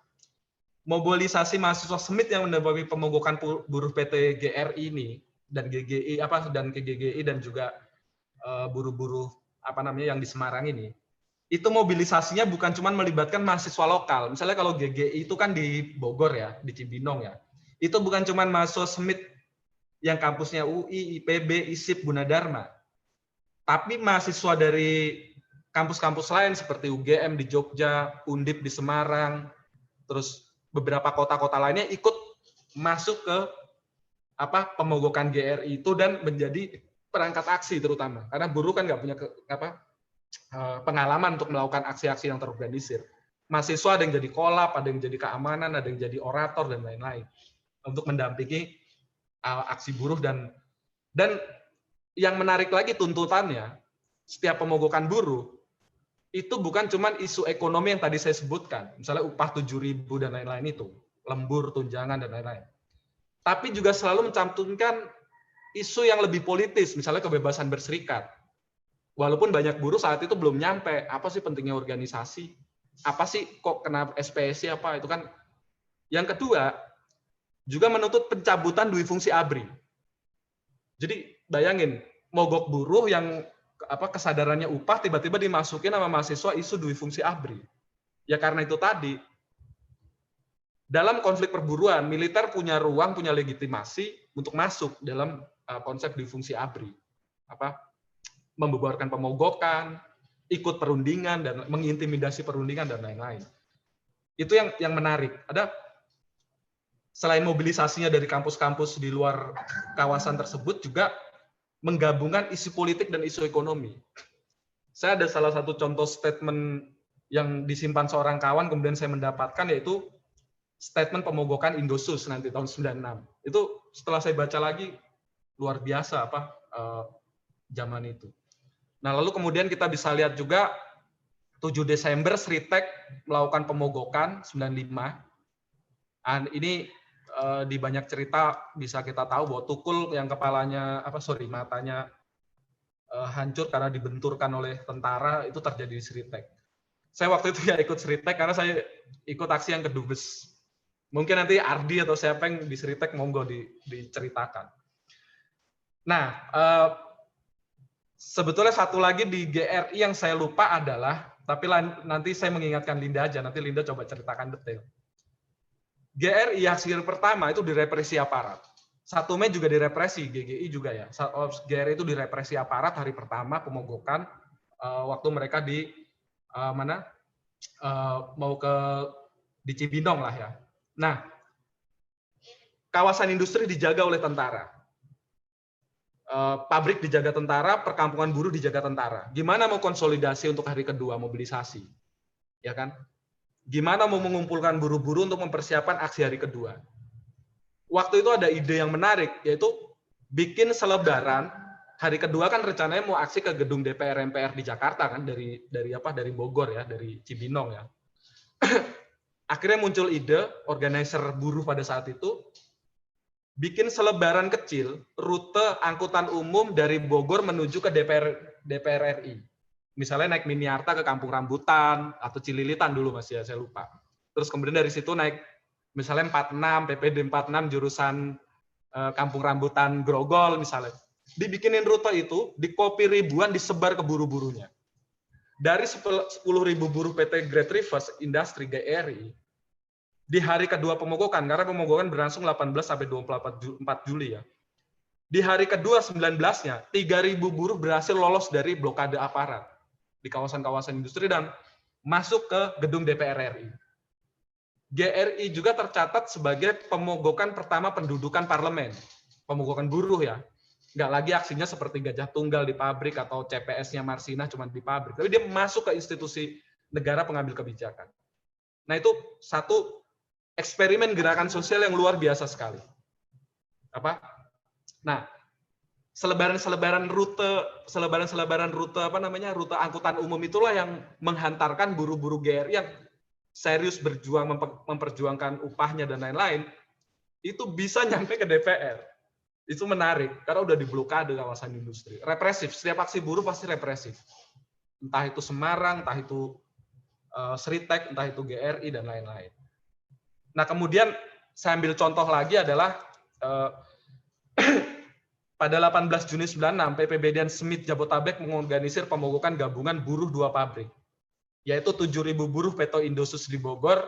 Mobilisasi mahasiswa SEMIT yang mendampingi pemogokan buruh PT GRI ini dan GGI dan KGGI dan juga buruh-buruh yang di Semarang ini, itu mobilisasinya bukan cuma melibatkan mahasiswa lokal. Misalnya kalau GGI itu kan di Bogor ya, di Cibinong ya. Itu bukan cuma mahasiswa SEMIT yang kampusnya UI, IPB, ISIP, Gunadarma. Tapi mahasiswa dari kampus-kampus lain seperti UGM di Jogja, Undip di Semarang, terus beberapa kota-kota lainnya ikut masuk ke pemogokan GRI itu dan menjadi perangkat aksi terutama. Karena buruh kan nggak punya pengalaman untuk melakukan aksi-aksi yang terorganisir. Mahasiswa ada yang jadi kolab, ada yang jadi keamanan, ada yang jadi orator dan lain-lain untuk mendampingi aksi buruh dan yang menarik lagi tuntutannya setiap pemogokan buruh itu bukan cuma isu ekonomi yang tadi saya sebutkan, misalnya upah 7.000 dan lain-lain itu, lembur, tunjangan dan lain-lain. Tapi juga selalu mencantumkan isu yang lebih politis, misalnya kebebasan berserikat. Walaupun banyak buruh saat itu belum nyampe, apa sih pentingnya organisasi? Apa sih kok kena SPSI apa itu kan? Yang kedua, juga menuntut pencabutan dui fungsi ABRI. Jadi bayangin, mogok buruh yang kesadarannya upah tiba-tiba dimasukin sama mahasiswa isu dui fungsi ABRI. Ya karena itu tadi, dalam konflik perburuan, militer punya ruang, punya legitimasi untuk masuk dalam konsep dui fungsi ABRI. Membubarkan pemogokan, ikut perundingan dan mengintimidasi perundingan dan lain-lain. Itu yang menarik. Ada selain mobilisasinya dari kampus-kampus di luar kawasan tersebut juga menggabungkan isu politik dan isu ekonomi. Saya ada salah satu contoh statement yang disimpan seorang kawan kemudian saya mendapatkan, yaitu statement pemogokan Indosus nanti tahun 96. Itu setelah saya baca lagi luar biasa zaman itu. Nah, lalu kemudian kita bisa lihat juga 7 Desember Sritek melakukan pemogokan 95. Dan ini di banyak cerita bisa kita tahu bahwa Tukul yang kepalanya matanya hancur karena dibenturkan oleh tentara itu terjadi di Sritek. Saya waktu itu ya ikut Sritek karena saya ikut aksi yang ke Dubes. Mungkin nanti Ardi atau siapa yang di Sritek monggo diceritakan. Nah, sebetulnya satu lagi di GRI yang saya lupa adalah, tapi nanti saya mengingatkan Linda aja, nanti Linda coba ceritakan detail. GRI aksi pertama itu direpresi aparat. 1 Mei juga direpresi, GGI juga ya. GRI itu direpresi aparat hari pertama pemogokan, waktu mereka mau di Cibinong lah ya. Nah, kawasan industri dijaga oleh tentara. Pabrik dijaga tentara, perkampungan buruh dijaga tentara. Gimana mau konsolidasi untuk hari kedua mobilisasi? Ya kan? Gimana mau mengumpulkan buruh-buruh untuk mempersiapkan aksi hari kedua? Waktu itu ada ide yang menarik, yaitu bikin selebaran. Hari kedua kan rencananya mau aksi ke gedung DPR MPR di Jakarta kan, dari Bogor ya, dari Cibinong ya. Akhirnya muncul ide organizer buruh pada saat itu bikin selebaran kecil rute angkutan umum dari Bogor menuju ke DPR RI. Misalnya naik Miniarta ke Kampung Rambutan atau Cililitan dulu Mas ya, saya lupa. Terus kemudian dari situ naik misalnya 46, PPD 46 jurusan Kampung Rambutan Grogol misalnya. Dibikinin rute itu, dikopi ribuan, disebar ke buruh-buruhnya. Dari 10.000 buruh PT Great Rivers Industry GRI, di hari kedua pemogokan, karena pemogokan berlangsung 18 sampai 24 Juli ya. Di hari kedua 19-nya, 3.000 buruh berhasil lolos dari blokade aparat di kawasan-kawasan industri dan masuk ke gedung DPR RI. GRI juga tercatat sebagai pemogokan pertama pendudukan parlemen, pemogokan buruh ya. Nggak lagi aksinya seperti gajah tunggal di pabrik atau CPS-nya Marsinah cuma di pabrik, tapi dia masuk ke institusi negara pengambil kebijakan. Nah itu satu eksperimen gerakan sosial yang luar biasa sekali. Nah, selebaran rute rute angkutan umum itulah yang menghantarkan buruh-buruh GRI yang serius berjuang memperjuangkan upahnya dan lain-lain, itu bisa nyampe ke DPR. Itu menarik karena udah diblokade kawasan industri. Represif, setiap aksi buruh pasti represif. Entah itu Semarang, entah itu Sritek, entah itu GRI dan lain-lain. Nah, kemudian saya ambil contoh lagi adalah pada 18 Juni 96, PPB dan Smith Jabotabek mengorganisir pemogokan gabungan buruh 2 pabrik, yaitu 7.000 buruh PT Indosus di Bogor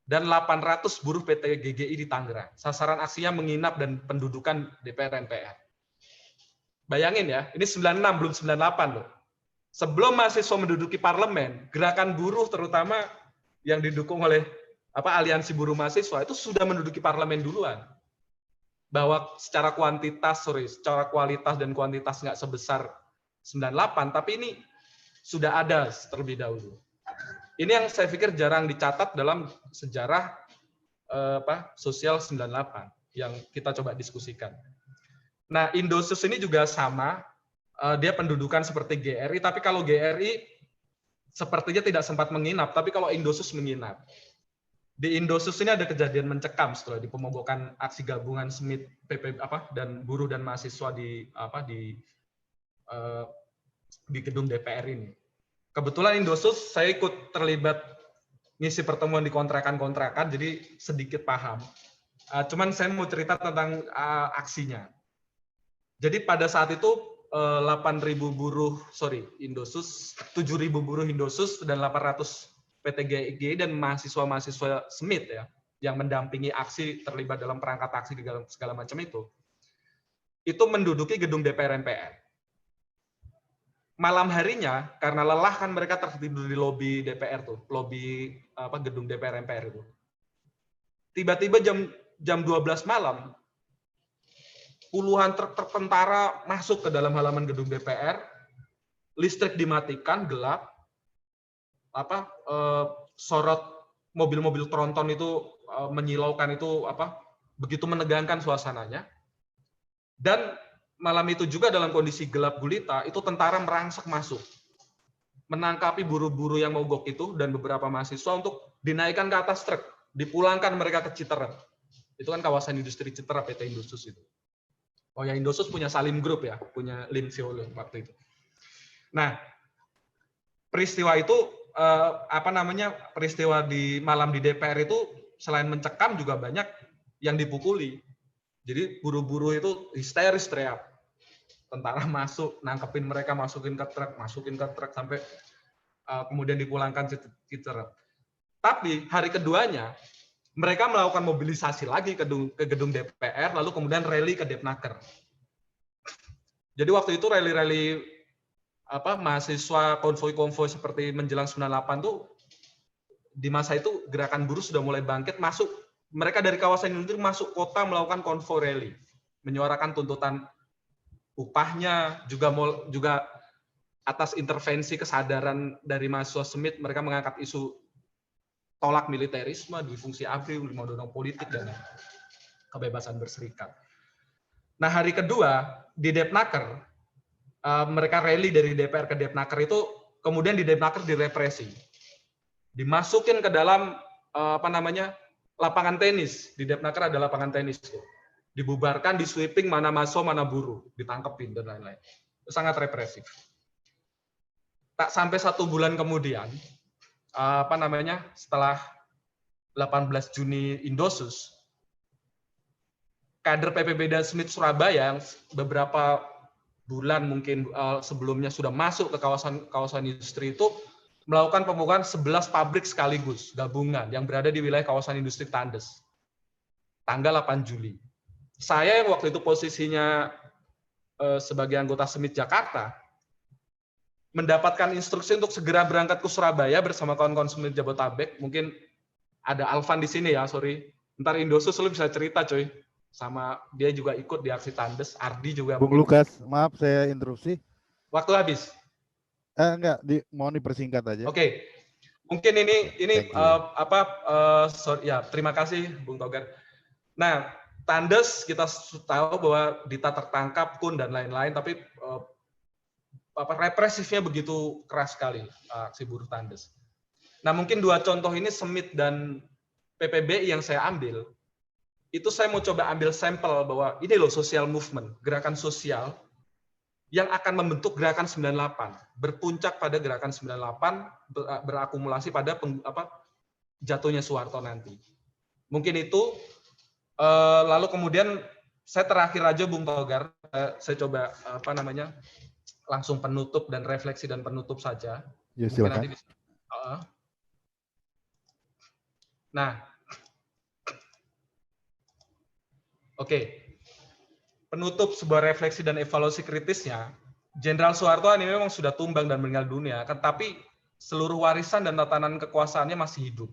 dan 800 buruh PT GGI di Tangerang. Sasaran aksinya menginap dan pendudukan DPR MPR. Bayangin ya, ini 96 belum 98 loh. Sebelum mahasiswa menduduki parlemen, gerakan buruh terutama yang didukung oleh aliansi buruh mahasiswa itu sudah menduduki parlemen duluan. Bahwa secara kualitas dan kuantitas nggak sebesar 98, tapi ini sudah ada terlebih dahulu. Ini yang saya pikir jarang dicatat dalam sejarah sosial 98 yang kita coba diskusikan. Nah, Indosus ini juga sama, dia pendudukan seperti GRI, tapi kalau GRI sepertinya tidak sempat menginap, tapi kalau Indosus menginap. Di Indosus ini ada kejadian mencekam setelah di pemogokan aksi gabungan Smith dan buruh dan mahasiswa di gedung DPR ini. Kebetulan Indosus saya ikut terlibat ngisi pertemuan di kontrakan-kontrakan, jadi sedikit paham. Cuman saya mau cerita tentang aksinya. Jadi pada saat itu 7.000 buruh Indosus dan 800 PT GGI dan mahasiswa-mahasiswa Smith ya, yang mendampingi aksi, terlibat dalam perangkat aksi segala macam itu menduduki gedung DPR MPR. malam harinya karena lelah kan mereka tertidur di lobi DPR tuh, lobi apa gedung DPR MPR itu. Tiba-tiba jam 12 malam puluhan truk tentara masuk ke dalam halaman gedung DPR, listrik dimatikan, gelap, apa sorot mobil-mobil tronton itu menyilaukan itu apa begitu menegangkan suasananya. Dan malam itu juga dalam kondisi gelap gulita itu tentara merangsek masuk menangkapi buruh-buruh yang mogok itu dan beberapa mahasiswa untuk dinaikkan ke atas truk, dipulangkan mereka ke Citerep. Itu kan kawasan industri Citerep PT Indosus itu. Oh ya, Indosus punya Salim Group ya, punya Lim Siolo waktu itu. Nah, peristiwa itu apa namanya? Peristiwa di malam di DPR itu selain mencekam juga banyak yang dipukuli. Jadi buruh-buruh itu histeris teriak. Tentara masuk, nangkepin mereka, masukin ke truk sampai kemudian dipulangkan Citerep. Tapi hari keduanya mereka melakukan mobilisasi lagi ke gedung DPR, lalu kemudian rally ke Depnaker. Jadi waktu itu rally-rally apa mahasiswa konvoi-konvoi seperti menjelang 98 tuh di masa itu gerakan buruh sudah mulai bangkit, masuk mereka dari kawasan industri masuk kota melakukan konvoi rally, menyuarakan tuntutan upahnya, juga atas intervensi kesadaran dari mahasiswa Semit, mereka mengangkat isu tolak militerisme, difungsi ABRI, lima undang politik, dan kebebasan berserikat. Nah, hari kedua, di Depnaker, mereka rally dari DPR ke Depnaker itu, kemudian di Depnaker direpresi. Dimasukin ke dalam, apa namanya, lapangan tenis. Di Depnaker ada lapangan tenis. Dibubarkan, di sweeping, mana mahasiswa, mana buruh, ditangkepin, dan lain-lain. Sangat represif. Tak sampai 1 bulan kemudian, apa namanya, setelah 18 Juni Indosus, kader PPB dan Smith Surabaya yang beberapa bulan mungkin sebelumnya sudah masuk ke kawasan industri itu melakukan pembukaan 11 pabrik sekaligus gabungan yang berada di wilayah kawasan industri Tandes. Tanggal 8 Juli. Saya yang waktu itu posisinya sebagai anggota Smith Jakarta mendapatkan instruksi untuk segera berangkat ke Surabaya bersama kawan-kawan Smith Jabotabek. Mungkin ada Alvan di sini ya, sorry. Ntar Indosus lu bisa cerita coy. Sama dia juga ikut di aksi Tandes, Ardi juga. Bung Lukas, maaf saya interupsi. Waktu habis. Enggak, mohon dipersingkat aja. Oke. Mungkin ini sorry, ya, terima kasih Bung Togar. Nah, Tandes kita tahu bahwa Dita tertangkap, Kun dan lain-lain, tapi represifnya begitu keras sekali aksi buruh Tandes. Nah, mungkin 2 contoh ini Semit dan PPBI yang saya ambil, itu saya mau coba ambil sampel bahwa ini loh social movement, gerakan sosial yang akan membentuk gerakan 98, berpuncak pada gerakan 98, berakumulasi pada jatuhnya Soeharto nanti. Mungkin itu, lalu kemudian saya terakhir aja Bung Togar, saya coba langsung penutup dan refleksi dan penutup saja. Ya, silakan. Nanti bisa. Nah, oke. Penutup sebuah refleksi dan evaluasi kritisnya, Jenderal Soeharto ini memang sudah tumbang dan meninggal dunia, tapi seluruh warisan dan tatanan kekuasaannya masih hidup,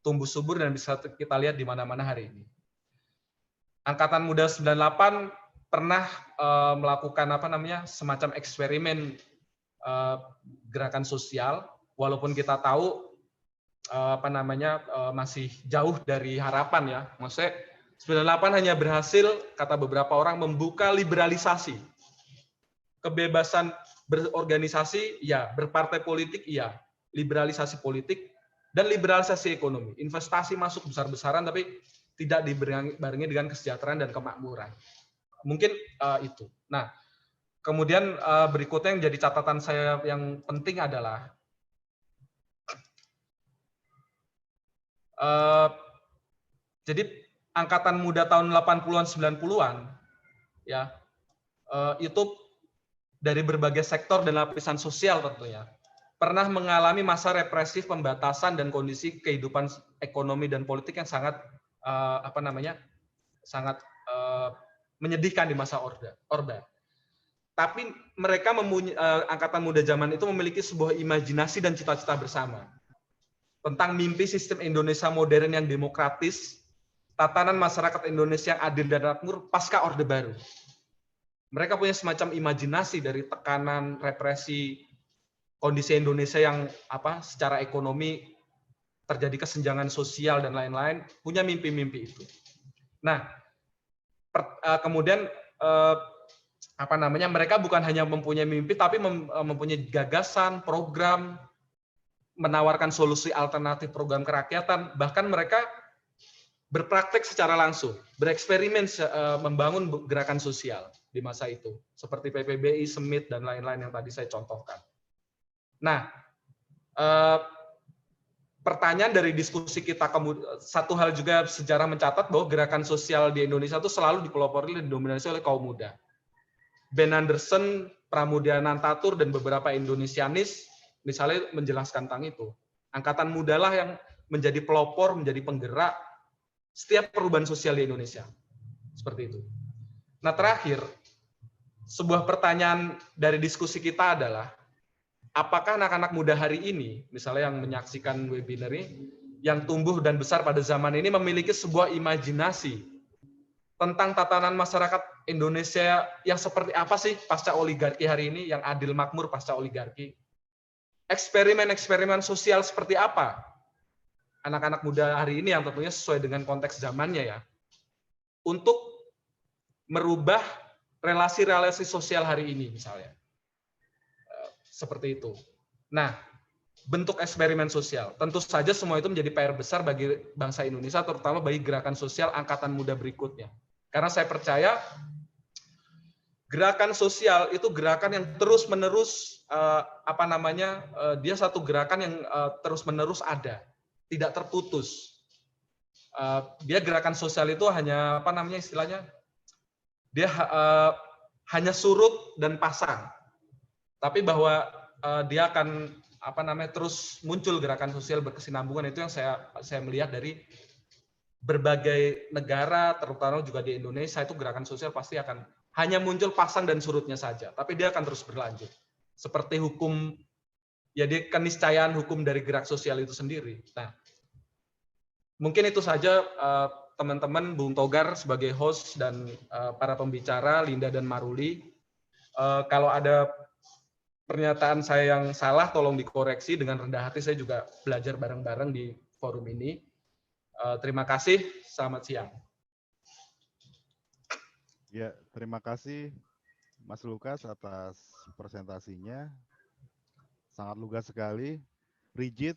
tumbuh subur dan bisa kita lihat di mana-mana hari ini. Angkatan Muda 98 pernah melakukan semacam eksperimen gerakan sosial, walaupun kita tahu masih jauh dari harapan ya. Maksudnya 98 hanya berhasil, kata beberapa orang, membuka liberalisasi. Kebebasan berorganisasi, ya. Berpartai politik, iya. Liberalisasi politik, dan liberalisasi ekonomi. Investasi masuk besar-besaran, tapi tidak dibarengi dengan kesejahteraan dan kemakmuran. Mungkin itu. Nah, kemudian berikutnya yang jadi catatan saya yang penting adalah jadi angkatan muda tahun 80-an 90-an ya itu dari berbagai sektor dan lapisan sosial tentunya pernah mengalami masa represif, pembatasan dan kondisi kehidupan ekonomi dan politik yang sangat sangat menyedihkan di masa Orde. Tapi mereka angkatan muda zaman itu memiliki sebuah imajinasi dan cita-cita bersama tentang mimpi sistem Indonesia modern yang demokratis, tatanan masyarakat Indonesia yang adil dan makmur pasca Orde Baru. Mereka punya semacam imajinasi dari tekanan, represi, kondisi Indonesia yang secara ekonomi terjadi kesenjangan sosial dan lain-lain, punya mimpi-mimpi itu. Nah, kemudian mereka bukan hanya mempunyai mimpi, tapi mempunyai gagasan, program, menawarkan solusi alternatif program kerakyatan, bahkan mereka berpraktek secara langsung, bereksperimen membangun gerakan sosial di masa itu, seperti PPBI, SEMIT, dan lain-lain yang tadi saya contohkan. Nah, pertanyaan dari diskusi kita, satu hal juga sejarah mencatat bahwa gerakan sosial di Indonesia itu selalu dipelopori dan didominasi oleh kaum muda. Ben Anderson, Pramudia Nantatur, dan beberapa Indonesianis misalnya menjelaskan tentang itu. Angkatan muda lah yang menjadi pelopor, menjadi penggerak setiap perubahan sosial di Indonesia. Seperti itu. Nah, terakhir, sebuah pertanyaan dari diskusi kita adalah, apakah anak-anak muda hari ini, misalnya yang menyaksikan webinar ini, yang tumbuh dan besar pada zaman ini memiliki sebuah imajinasi tentang tatanan masyarakat Indonesia yang seperti apa sih pasca oligarki hari ini, yang adil makmur pasca oligarki. Eksperimen-eksperimen sosial seperti apa anak-anak muda hari ini yang tentunya sesuai dengan konteks zamannya ya, untuk merubah relasi-relasi sosial hari ini misalnya. Seperti itu. Nah, bentuk eksperimen sosial. Tentu saja semua itu menjadi PR besar bagi bangsa Indonesia, terutama bagi gerakan sosial angkatan muda berikutnya. Karena saya percaya gerakan sosial itu gerakan yang terus-menerus dia satu gerakan yang terus-menerus ada, tidak terputus. Dia gerakan sosial itu hanya istilahnya dia hanya surut dan pasang. Tapi bahwa dia akan terus muncul gerakan sosial berkesinambungan, itu yang saya melihat dari berbagai negara, terutama juga di Indonesia, itu gerakan sosial pasti akan hanya muncul pasang dan surutnya saja, tapi dia akan terus berlanjut. Seperti hukum, ya keniscayaan hukum dari gerak sosial itu sendiri. Nah, mungkin itu saja teman-teman, Bung Togar sebagai host dan para pembicara, Linda dan Maruli. Kalau ada pernyataan saya yang salah, tolong dikoreksi. Dengan rendah hati saya juga belajar bareng-bareng di forum ini. Terima kasih, selamat siang. Ya, terima kasih Mas Lukas atas presentasinya. Sangat lugas sekali, rigid,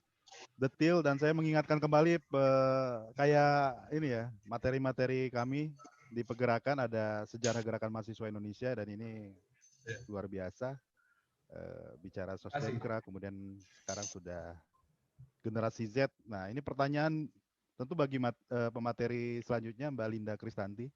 detail, dan saya mengingatkan kembali kayak ini ya, materi-materi kami di pergerakan, ada sejarah gerakan mahasiswa Indonesia, dan ini luar biasa. Bicara sosdemkra, kemudian sekarang sudah generasi Z. Nah, ini pertanyaan tentu bagi pemateri selanjutnya, Mbak Linda Kristanti.